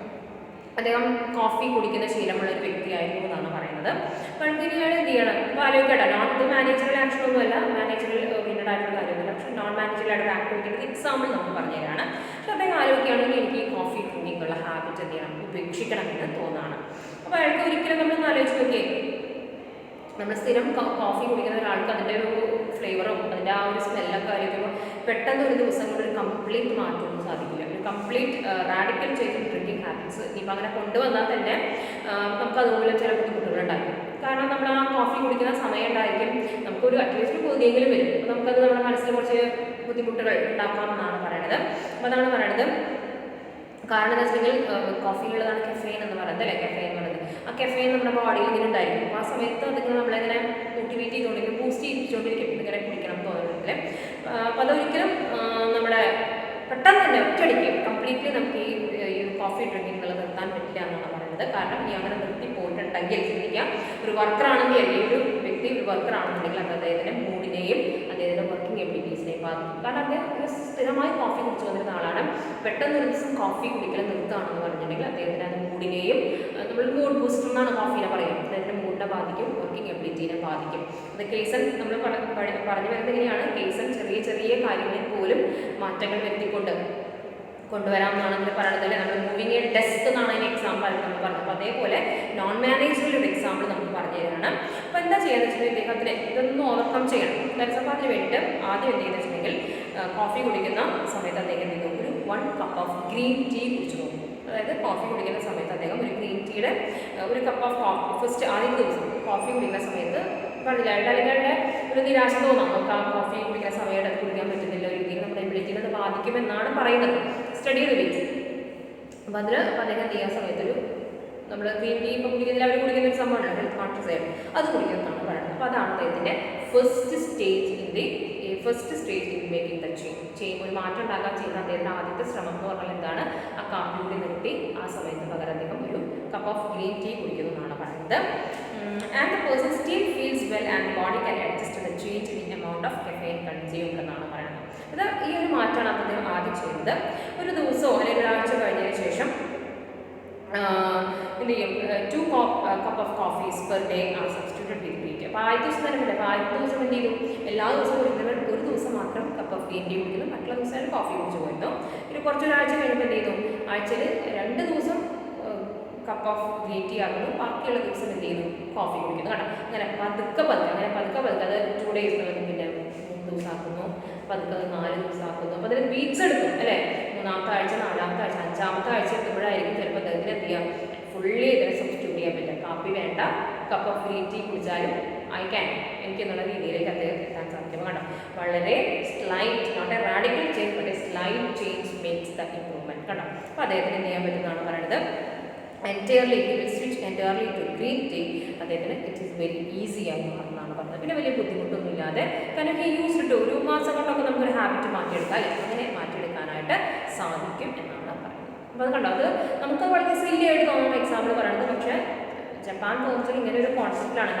അദ്ദേഹം കോഫി കുടിക്കുന്ന ശീലമുള്ള ഒരു വ്യക്തിയായിരുന്നു എന്നാണ് പറയുന്നത്. അപ്പോൾ ഇയാൾ എന്ത് ചെയ്യണം? അപ്പോൾ ആലോചിക്കട്ടെ, നോൺ ഇത് മാനേജറൽ ആക്ഷൻ ഒന്നുമല്ല, മാനേജറൽ ഓറിയൻറ്റഡ് ആയിട്ടുള്ള കാര്യമൊന്നുമില്ല, പക്ഷേ നോൺ മാനേജറൽ ആയിട്ടുള്ള ആക്ടിവിറ്റിയുടെ എക്സാമ്പിൾ നമുക്ക് പറഞ്ഞു തരാണ്. പക്ഷേ അദ്ദേഹം ആലോചിക്കുകയാണെങ്കിൽ എനിക്ക് ഈ കോഫി ഡ്രിങ്കിങ് ഉള്ള ഹാബിറ്റ് എന്ത് ചെയ്യണം? ഉപേക്ഷിക്കണമെന്ന് തോന്നാണ്. അപ്പോൾ അയാൾക്ക് ഒരിക്കലും നമ്മളൊന്ന് ആലോചിച്ച് നോക്കിയേ, നമ്മൾ സ്ഥിരം കോഫി കുടിക്കുന്ന ഒരാൾക്ക് അതിൻ്റെ ഒരു ഫ്ലേവറും അതിൻ്റെ ആ ഒരു സ്മെല്ലൊക്കെ ആയിരിക്കുമ്പോൾ പെട്ടെന്ന് ഒരു ദിവസം കൊണ്ട് ഒരു കംപ്ലീറ്റ് മാറ്റമൊന്നും സാധിക്കില്ല. ഒരു complete radical change drinking habits ഇനിയിപ്പോൾ അങ്ങനെ കൊണ്ടുവന്നാൽ തന്നെ നമുക്കതുപോലെ ചില ബുദ്ധിമുട്ടുകളുണ്ടായിരിക്കും. കാരണം നമ്മൾ ആ കോഫി കുടിക്കുന്ന സമയം ഉണ്ടായിരിക്കും, നമുക്കൊരു അറ്റ്ലീസ്റ്റ് കൊതിയെങ്കിലും വരും. അപ്പോൾ നമുക്കത് നമ്മുടെ മനസ്സിൽ കുറച്ച് ബുദ്ധിമുട്ടുകൾ ഉണ്ടാക്കാമെന്നാണ് പറയണത്. അപ്പോൾ അതാണ് പറയണത്. കാരണം എന്താ വെച്ചിട്ടുണ്ടെങ്കിൽ കോഫിയിലുള്ളതാണ് കെഫെയിൻ എന്ന് പറയുന്നത് അല്ലേ? കെഫെയിൻ എന്ന് പറയുന്നത് ആ കെഫെയിൻ നമ്മുടെ ബോഡിയിൽ ഇങ്ങനെ ഉണ്ടായിരിക്കും. അപ്പോൾ ആ സമയത്ത് അതിങ്ങനെ നമ്മളിങ്ങനെ മോട്ടിവേറ്റ് ചെയ്തുകൊണ്ടിരിക്കും, ബൂസ്റ്റ് ചെയ്യിപ്പിച്ചുകൊണ്ടിരിക്കും ഇങ്ങനെ കുടിക്കണം തോന്നുന്നില്ല. അപ്പോൾ അതൊരിക്കലും നമ്മുടെ പെട്ടെന്ന് തന്നെ ഒറ്റയടിക്ക് കംപ്ലീറ്റ്ലി നമുക്ക് ഈ കോഫി ഡ്രിങ്കിങ് എന്നുള്ളത് നിർത്താൻ പറ്റില്ല എന്നാണ് പറയുന്നത്. കാരണം ഈ അങ്ങനെ നിർത്തി പോയിട്ടുണ്ടെങ്കിൽ ചിന്തിക്കാം, ഒരു വർക്കറാണെങ്കിൽ അല്ലെങ്കിൽ ഒരു വ്യക്തി ഒരു വർക്കറാണെന്നുണ്ടെങ്കിൽ അത് അദ്ദേഹത്തിൻ്റെ മൂഡിനെയും അദ്ദേഹത്തിൻ്റെ വർക്കിംഗ് എബിലിറ്റീസിനെയും ബാധിക്കും. കാരണം അദ്ദേഹം ഒരു സ്ഥിരമായി കോഫി കുടിച്ചു വന്നിരുന്ന ആളാണ്. പെട്ടെന്ന് ഒരു ദിവസം കോഫി കുടിക്കൽ നിർത്തുകയാണെന്ന് പറഞ്ഞിട്ടുണ്ടെങ്കിൽ അദ്ദേഹത്തിൻ്റെ അത് മൂഡിനെയും, നമ്മൾ മൂഡ് ബൂസ്റ്റർ എന്നാണ് കോഫീനെ പറയുക, അദ്ദേഹത്തിൻ്റെ മൂഡിനെ ബാധിക്കും, വർക്കിംഗ് എബിലിറ്റീനെ ബാധിക്കും. അത് കേസൻ നമ്മൾ പറഞ്ഞു വരുന്നത് ഇങ്ങനെയാണ്, കേസൻ ചെറിയ ചെറിയ കാര്യങ്ങളിൽ പോലും മാറ്റങ്ങൾ വരുത്തിക്കൊണ്ട് കൊണ്ടുവരാമെന്നാണ് ഇതിൽ പറയുന്നത് അല്ലേ? നമ്മൾ മൂവിങ് എ ഡെസ്ക് എന്നാണ് അതിന് എക്സാമ്പിൾ ആയിട്ട് നമ്മൾ പറഞ്ഞത്. അപ്പോൾ അതേപോലെ നോൺ മാനേജബിൾ ഒരു എക്സാമ്പിൾ നമുക്ക് പറഞ്ഞു തരാണ്. അപ്പോൾ എന്താ ചെയ്യുന്നത് വെച്ചാൽ ഇദ്ദേഹത്തിന് ഇതൊന്നും ഓവർകം ചെയ്യണം. അപ്പോൾ അതിന് വേണ്ടിയിട്ട് ആദ്യം എന്ത് ചെയ്യുന്നത് വെച്ചിട്ടുണ്ടെങ്കിൽ കോഫി കുടിക്കുന്ന സമയത്ത് അദ്ദേഹം എന്ത് ചെയ്തു? ഒരു 1 കപ്പ് ഓഫ് ഗ്രീൻ ടീ കുടിച്ചു നോക്കും. അതായത് കോഫി കുടിക്കുന്ന സമയത്ത് അദ്ദേഹം ഒരു ഗ്രീൻ ടീയുടെ ഒരു കപ്പ് ഓഫ് കോഫി ഫസ്റ്റ് ആദ്യത്തെ ദിവസം കോഫി കുടിക്കുന്ന സമയത്ത് പറഞ്ഞില്ല, അല്ലെങ്കിൽ ഒരു നിരാശ തോന്നാം, നമുക്ക് ആ കോഫി കുടിക്കുന്ന സമയത്ത് അത് കുടിക്കാൻ പറ്റുന്നില്ല, ഒരു രീതിയിൽ നമ്മുടെ എബിലിറ്റിനെ അത് ബാധിക്കുമെന്നാണ് പറയുന്നത് സ്റ്റഡി റിവീസ്. അപ്പോൾ അദ്ദേഹം എന്ത് ചെയ്യാൻ സമയത്തൊരു നമ്മൾ ഗ്രീൻ ടീ ഇപ്പോൾ കുടിക്കുന്നില്ല, അവർ കുടിക്കുന്ന ഒരു സംഭവമാണ് ഹെൽത്ത് കോൺഷ്യസ് ആയിട്ട് അത് കുടിക്കുന്നതാണ് പറയുന്നത്. അപ്പോൾ അതാണ് അദ്ദേഹത്തിൻ്റെ first stage in making the change. ഒരു മാറ്റം ഉണ്ടാക്കാൻ ചെയ്യുന്ന അദ്ദേഹത്തിൻ്റെ ആദ്യത്തെ ശ്രമം എന്ന് പറഞ്ഞാൽ എന്താണ്? ആ കാപ്പി കൂടി നിർത്തി ആ സമയത്ത് പകരം അദ്ദേഹം ഒരു കപ്പ് ഓഫ് ഗ്രീൻ ടീ കുടിക്കുന്നു എന്നാണ് പറയുന്നത്. And the person still feels well and body can adjust the change in amount of caffeine consumed എന്നാണ് പറയുന്നത്. ഇത് ഈ ഒരു മാറ്റമാണ് അദ്ദേഹം ആദ്യം ചെയ്യുന്നത്. ഒരു ദിവസമോ അല്ലെങ്കിൽ ഒരാഴ്ച കഴിഞ്ഞതിന് ശേഷം എന്ത് ചെയ്യും 2 cup of coffees per day are substituted with green tea. അപ്പോൾ ആദ്യ ദിവസം തന്നെ പറ്റില്ല. അപ്പോൾ ആദ്യത്തെ ദിവസം എന്ത് ചെയ്യും, എല്ലാ ദിവസവും ഒരു ദിവസം മാത്രം കപ്പ് ഓഫ് ഗ്രീൻ ടീ കുടിക്കുന്നു, മറ്റുള്ള ദിവസമായിട്ട് കോഫി കുടിച്ച് പോയിരുന്നു. പിന്നെ കുറച്ചൊരാഴ്ച കഴിഞ്ഞപ്പോൾ എന്ത് ചെയ്യുന്നു, ആഴ്ചയിൽ 2 ദിവസം കപ്പ് ഓഫ് ഗ്രീൻ ടീ ആക്കുന്നു, ബാക്കിയുള്ള ദിവസം എന്ത് ചെയ്യുന്നു, കോഫി കുടിക്കുന്നു. കേട്ടോ, അങ്ങനെ പതുക്കെ അത് 2 days പിന്നെ 3 ദിവസം ആക്കുന്നു, പതുക്കെ അത് 4 ദിവസം ആക്കുന്നു. അപ്പോൾ അതിന് വീക്സ് എടുക്കും അല്ലേ. 3-ാമത്തെ ആഴ്ച, 4-ാമത്തെ ആഴ്ച, 5-ാമത്തെ ആഴ്ച എത്തുമ്പോഴായിരിക്കും ചിലപ്പോൾ അദ്ദേഹത്തിന് എന്ത് ചെയ്യാം, ഫുള്ളി ഇതിനെ സബ്സ്റ്റിറ്റ്യൂട്ട് ചെയ്യാൻ പറ്റും. കാപ്പി വേണ്ട, കപ്പ് ഓഫ് ഗ്രീൻ ടീ കുടിച്ചാലും എനിക്കെന്നുള്ള രീതിയിലേക്ക് അദ്ദേഹം എത്താൻ സാധിക്കും. കണ്ടോ, വളരെ slight, not a radical change but a slight change makes the improvement. കണ്ടോ, അപ്പോൾ അദ്ദേഹത്തിന് എന്ത് ചെയ്യാൻ പറ്റുന്നതാണ് പറയുന്നത്. Entirely switch entirely to green tea. അദ്ദേഹത്തിന് ഇറ്റ് ഈസ് വെരി ഈസി ആയി മാറുന്നതാണ് പറഞ്ഞത്. പിന്നെ വലിയ ബുദ്ധിമുട്ടൊന്നും ഇല്ലാതെ, കാരണം ഹി യൂസ്ഡ് ടു, ഒരു മാസം കൊണ്ടൊക്കെ നമുക്കൊരു ഹാബിറ്റ് മാറ്റിയെടുക്കാം അല്ലേ, അങ്ങനെ മാറ്റിയെടുക്കാനായിട്ട് സാധിക്കും എന്നാണ് പറയുന്നത്. അപ്പോൾ അത് കണ്ടോ, അത് നമുക്ക് വളരെ സില്ലി ആയിട്ട് തോന്നുന്ന എക്സാമ്പിൾ പറയുന്നത്, പക്ഷേ ജപ്പാൻ ഫോംസിൽ ഇങ്ങനെ ഒരു കോൺസെപ്റ്റിലാണ്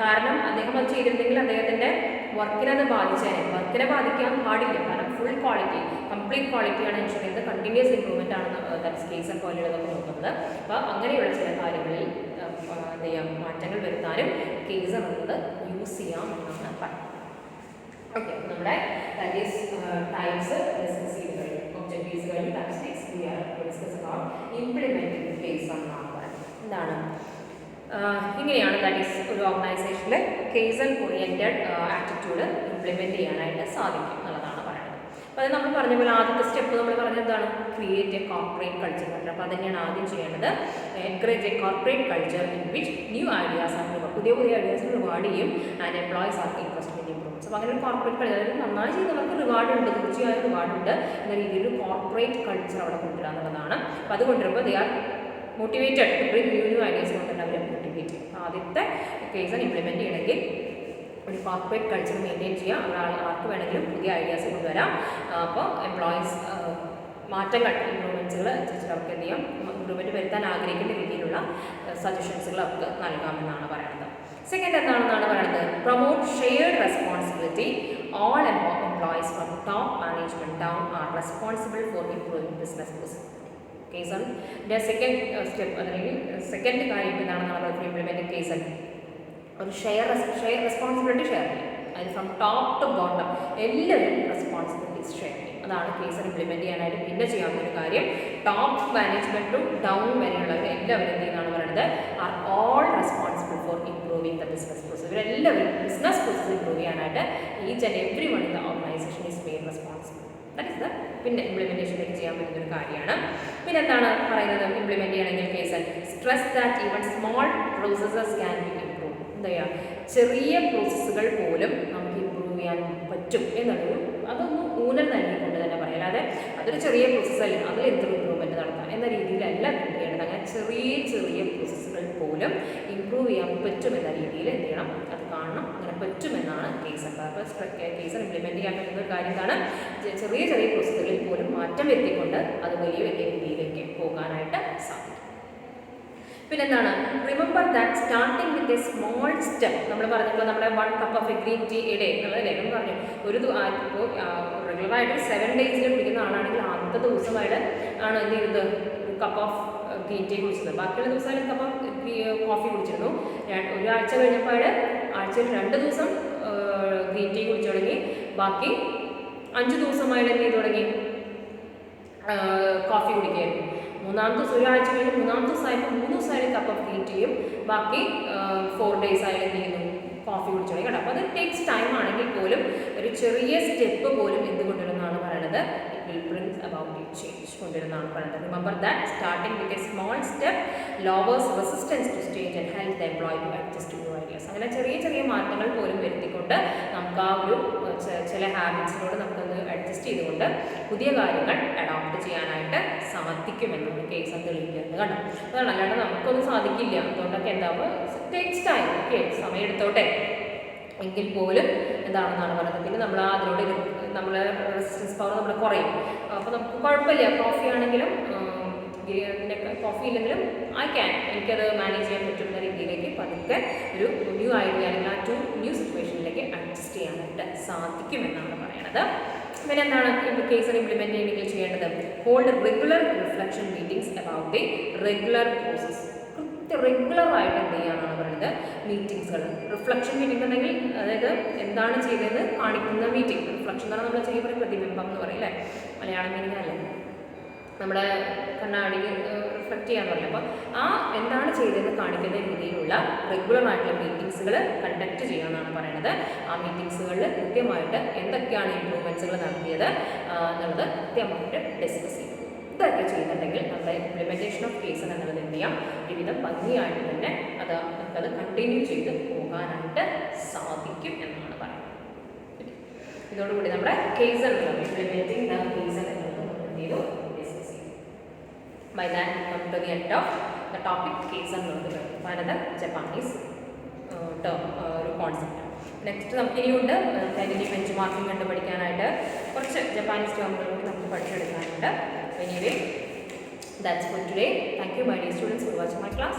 കാരണം അദ്ദേഹം അത് ചെയ്തിരുന്നെങ്കിൽ അദ്ദേഹത്തിൻ്റെ വർക്കിനെ അത് വർക്കിനെ ബാധിക്കാൻ പാടില്ല. കാരണം ഫുൾ ക്വാളിറ്റി, കംപ്ലീറ്റ് ക്വാളിറ്റിയാണ് എൻഷുർ ചെയ്യുന്നത്, കണ്ടിന്യൂസ് ഇംപ്രൂവ്മെൻ്റ് ആണ് ദാറ്റ്സ് കേസർ പോലെയുള്ളതൊക്കെ നോക്കുന്നത്. അപ്പോൾ അങ്ങനെയുള്ള ചില കാര്യങ്ങളിൽ എന്ത് ചെയ്യാം, മാറ്റങ്ങൾ വരുത്താനും കേസർ എന്നത് യൂസ് ചെയ്യാം എന്നാണ് പറയുന്നത്. ഓക്കെ, നമ്മുടെ ടൈപ്സ് ഡിസ്കസ് ചെയ്ത് കഴിഞ്ഞു, ഒബ്ജക്റ്റീവ്സ് കഴിഞ്ഞു. Next we are discuss about implementing kaizen എന്നാണ് പറയുന്നത്. എന്താണ് ഇങ്ങനെയാണ്, ദാറ്റ് ഈസ് ഒരു ഓർഗനൈസേഷനിൽ കേസർ ഓറിയൻറ്റഡ് ആറ്റിറ്റ്യൂഡ് ഇംപ്ലിമെൻറ്റ് ചെയ്യാനായിട്ട് സാധിക്കും എന്നുള്ളതാണ് പറയുന്നത്. അപ്പോൾ അത് നമ്മൾ പറഞ്ഞ പോലെ ആദ്യത്തെ സ്റ്റെപ്പ് നമ്മൾ പറഞ്ഞത് എന്താണ്, ക്രിയേറ്റ് എ കോർപ്പറേറ്റ് കൾച്ചർ പറഞ്ഞത്. അപ്പോൾ അതന്നെയാണ് ആദ്യം ചെയ്യേണ്ടത്. Encourage A corporate culture in which new ideas R reward, പുതിയ ഐഡിയാസ് റിവാർഡ് ചെയ്യും. And employees are interested in improvements. അപ്പോൾ അങ്ങനെ ഒരു കോർപ്പറേറ്റ് കൾച്ചർ, അതായത് നന്നായി ചെയ്യുന്നവർക്ക് റിവാർഡ് ഉണ്ട്, തീർച്ചയായും റിവാർഡുണ്ട് എന്ന രീതിയിൽ ഒരു കോർപ്പറേറ്റ് കൾച്ചർ അവിടെ കൊണ്ടുവരിക എന്നുള്ളതാണ്. അപ്പോൾ അത് കൊണ്ടുവരുമ്പോൾ they are motivated to bring new ideas കൊണ്ടുവന്ന് അവരെ മോട്ടിവേറ്റ് ചെയ്യും. ആദ്യത്തെ കേസ് ഇംപ്ലിമെൻറ്റ് ചെയ്യണമെങ്കിൽ ഒരു കോർപ്പറേറ്റ് കൾച്ചർ മെയിൻറ്റെയിൻ ചെയ്യുക, ആർക്ക് വേണമെങ്കിലും പുതിയ ഐഡിയാസ് കൊണ്ടുവരാം. അപ്പോൾ എംപ്ലോയീസ് മാറ്റങ്ങൾ, ഇംപ്രൂവ്മെൻറ്റ്സുകൾ അനുസരിച്ച് അവർക്ക് എന്ത് ചെയ്യാം, ഇംപ്രൂവ്മെൻറ്റ് വരുത്താൻ ആഗ്രഹിക്കുന്ന രീതിയിലുള്ള സജഷൻസുകൾ അവർക്ക് നൽകാമെന്നാണ് പറയുന്നത്. സെക്കൻഡ് എന്താണെന്നാണ് പറയുന്നത്, promote shared responsibility. All employees from top management down are responsible for improving business process. കേസിൻ്റെ സെക്കൻഡ് സ്റ്റെപ്പ്, അല്ലെങ്കിൽ സെക്കൻഡ് കാര്യം എന്താണെന്നാണ് പറയുന്നത്, ഇംപ്ലിമെൻറ്റിംഗ് കേസിൽ ഒരു ഷെയർ റെസ്പോൺസിബിലിറ്റി ഷെയർ ചെയ്യും. അതിന് ഫ്രം ടോപ്പ് ടു ബോട്ടം എല്ലാവരും റെസ്പോൺസിബിലിറ്റീസ് ഷെയർ ചെയ്യും. അതാണ് കേസർ ഇംപ്ലിമെൻറ്റ് ചെയ്യാനായിട്ട് പിന്നെ ചെയ്യാവുന്ന ഒരു കാര്യം. ടോപ്പ് മാനേജ്മെൻറ്റ് ടു ഡൗൺ വരെയുള്ളവർ എല്ലാവരും എന്ത് ചെയ്യുന്നതാണ് പറയുന്നത്, are all responsible for improving the business process. ഇവരെല്ലാവരും ബിസിനസ് പ്രോസസ് ഇംപ്രൂവ് ചെയ്യാനായിട്ട് each and every one in the organisation is made responsible. That is the പിന്നെ ഇംപ്ലിമെൻറ്റേഷനിലേക്ക് ചെയ്യാൻ പറ്റുന്നൊരു കാര്യമാണ്. പിന്നെ എന്താണ് പറയുന്നത്, ഇംപ്ലിമെൻറ്റ് ചെയ്യണമെങ്കിൽ case stress that even small processes can be improve. എന്താ ചെയ്യുക, ചെറിയ പ്രോസസ്സുകൾ പോലും നമുക്ക് ഇമ്പ്രൂവ് ചെയ്യാൻ പറ്റും എന്നുള്ളൊരു അതൊന്ന് ഊന്നൽ നൽകിക്കൊണ്ട് തന്നെ പറയാം. അല്ലാതെ അതൊരു ചെറിയ പ്രോസസ്സല്ല, അതിൽ എന്തൊരു ഇമ്പ്രൂവ്മെൻറ്റ് നടത്താം എന്ന രീതിയിലല്ല ചെയ്യേണ്ടത്. അങ്ങനെ ചെറിയ പ്രോസസ്സുകൾ പോലും ഇമ്പ്രൂവ് ചെയ്യാൻ പറ്റുമെന്ന രീതിയിൽ എന്ത് ചെയ്യണം, അത് കാണണം. അങ്ങനെ പറ്റുമെന്നാണ് കേസർ. അപ്പോൾ കേസർ ഇംപ്ലിമെൻറ്റ് ചെയ്യാൻ പറ്റുന്ന ഒരു കാര്യം എന്താണ്, ചെറിയ പ്രോസസ്സുകളിൽ പോലും മാറ്റം വരുത്തിക്കൊണ്ട് അത് വലിയ രീതിയിലേക്ക് പോകാനായിട്ട് സാധിക്കും. പിന്നെന്താണ്, remember that starting with a small step. നമ്മൾ പറഞ്ഞപ്പോൾ നമ്മുടെ 1 cup of green tea a day എന്നുള്ളതല്ലേ നമ്മൾ പറഞ്ഞു. ഇപ്പോൾ റെഗുലറായിട്ട് 7 days കുടിക്കുന്ന ആളാണെങ്കിൽ ആദ്യത്തെ ദിവസമായിട്ട് ആണ് എന്ത് ചെയ്യുന്നത്, ഒരു കപ്പ് ഓഫ് ഗ്രീൻ ടീ കുടിച്ചത്. ബാക്കിയുള്ള ദിവസമായിട്ട് കപ്പ് ഓഫ് കോഫി കുടിച്ചിരുന്നു. ഒരാഴ്ച കഴിഞ്ഞപ്പോൾ ആഴ്ചയിൽ 2 ദിവസം ഗ്രീൻ ടീ കുടിച്ചു തുടങ്ങി. ബാക്കി 5 ദിവസമായിട്ട് എന്ത് ചെയ്തു തുടങ്ങി, കോഫി കുടിക്കുകയായിരുന്നു. മൂന്നാമത്തെ ദിവസം ഒരാഴ്ച കഴിഞ്ഞ് 3-ാമത്തെ ദിവസമായപ്പോൾ 3 ദിവസമായിട്ട് കപ്പ് ഓഫ് ഗ്രീൻ ടീയും ബാക്കി 4 days ആയാലും എന്ത് ചെയ്യുന്നു, കോഫി കുടിച്ചു തുടങ്ങി. കേട്ടോ, അപ്പോൾ അത് ടേക്സ് ടൈം ആണെങ്കിൽ പോലും ഒരു ചെറിയ സ്റ്റെപ്പ് പോലും എന്തുകൊണ്ടിരുന്നാണ് പറയുന്നത്, it will brings about a change കൊണ്ടിരുന്നാണ് പറയുന്നത്. Remember that starting with a small step lowers resistance to change and help the employee to adjust new ideas. അങ്ങനെ ചെറിയ മാറ്റങ്ങൾ പോലും വരുത്തിക്കൊണ്ട് നമുക്ക് ആ ഒരു ചില ഹാബിറ്റ്സിനോട് നമുക്കൊന്ന് അഡ്ജസ്റ്റ് ചെയ്തുകൊണ്ട് പുതിയ കാര്യങ്ങൾ അഡോപ്റ്റ് ചെയ്യാനായിട്ട് സാധിക്കുമെന്നാണ് കേസ് തെളിയിക്കുന്നത്. കണ്ടോ, അതാണ്, അല്ലാണ്ട് നമുക്കൊന്നും സാധിക്കില്ല. അതുകൊണ്ടൊക്കെ എന്താകുമ്പോൾ ടേക്സ് ടൈം, ഓക്കെ, സമയം എടുത്തോട്ടെ എങ്കിൽ പോലും എന്താണെന്നാണ് പറയുന്നത്. പിന്നെ നമ്മൾ അതിനോട് നമ്മൾ റെസിസ്റ്റൻസ് പവർ നമ്മൾ കുറയും. അപ്പോൾ നമുക്ക് കുഴപ്പമില്ല, കോഫി ആണെങ്കിലും പിന്നെ കോഫി ഇല്ലെങ്കിലും എനിക്കത് മാനേജ് ചെയ്യാൻ പറ്റുന്ന രീതിയിലേക്ക് പതുക്കെ ഒരു ന്യൂ ഐഡിയ അല്ലെങ്കിൽ ആ ന്യൂ സിറ്റുവേഷനിലേക്ക് അഡ്ജസ്റ്റ് ചെയ്യാനായിട്ട് സാധിക്കുമെന്നാണ് പറയണത്. പിന്നെ എന്താണ് കേസ് ഇംപ്ലിമെൻറ്റ് ചെയ്യണമെങ്കിൽ ചെയ്യേണ്ടത്? Hold regular reflection meetings about the regular process. Regular ആയിട്ട് എന്ത് ചെയ്യാനാണ് പറയുന്നത്? മീറ്റിംഗ്സുകൾ. റിഫ്ലക്ഷൻ മീറ്റിംഗ് ഉണ്ടെങ്കിൽ അതായത് എന്താണ് ചെയ്തതെന്ന് കാണിക്കുന്ന മീറ്റിംഗ്. റിഫ്ലക്ഷൻ എന്ന് പറഞ്ഞാൽ നമ്മൾ ചെയ്യുമ്പോൾ പ്രതിബിംബം എന്ന് പറയും അല്ലേ, മലയാളം മീനിങ് അല്ലേ, നമ്മുടെ കണ്ണാടി റിഫ്ലക്റ്റ് ചെയ്യാന്ന് പറയും. അപ്പോൾ ആ എന്താണ് ചെയ്തതെന്ന് കാണിക്കുന്ന രീതിയിലുള്ള റെഗുലർ ആയിട്ടുള്ള മീറ്റിംഗ്സുകൾ കണ്ടക്ട് ചെയ്യാമെന്നാണ് പറയുന്നത്. ആ മീറ്റിംഗ്സുകളിൽ കൃത്യമായിട്ട് എന്തൊക്കെയാണ് ഇംപ്രൂവ്മെൻറ്റ്സുകൾ നടത്തിയത് എന്നുള്ളത് കൃത്യമായിട്ട് ഡിസ്കസ് ചെയ്യും. ഇതൊക്കെ ചെയ്യുന്നുണ്ടെങ്കിൽ നമ്മുടെ ഇംപ്ലിമെൻറ്റേഷൻ ഓഫ് കേസ് എന്നുള്ളത് എന്ത് ചെയ്യാം, വിവിധം ഭംഗിയായിട്ട് തന്നെ നമുക്കത് കണ്ടിന്യൂ ചെയ്ത് പോകാനായിട്ട് സാധിക്കും എന്നാണ് പറയുന്നത്. ഇതോടുകൂടി നമ്മുടെ കേസ് എന്നുള്ളത് ഇംപ്ലിമെൻറ്റിംഗ് ദ കേസ് എന്നുള്ളത് നമ്മൾ എന്ത് ചെയ്തു, ഡിസ്കസ് ചെയ്തു. By that we come to the end of the topic kaizen എന്നുള്ളത് അനദർ ജപ്പാനീസ് ഒരു കോൺസെപ്റ്റ്. നെക്സ്റ്റ് നമുക്ക് ഇനിയുണ്ട് ഇനി ബെഞ്ച് മാർക്കിംഗ് കണ്ട് പഠിക്കാനായിട്ട് കുറച്ച് ജപ്പാനീസ് ടേമുകൾ കൂടി നമുക്ക് പഠിച്ചെടുക്കാനുണ്ട്. Anyway, that's for today. Thank you, my dear students, for watching my class.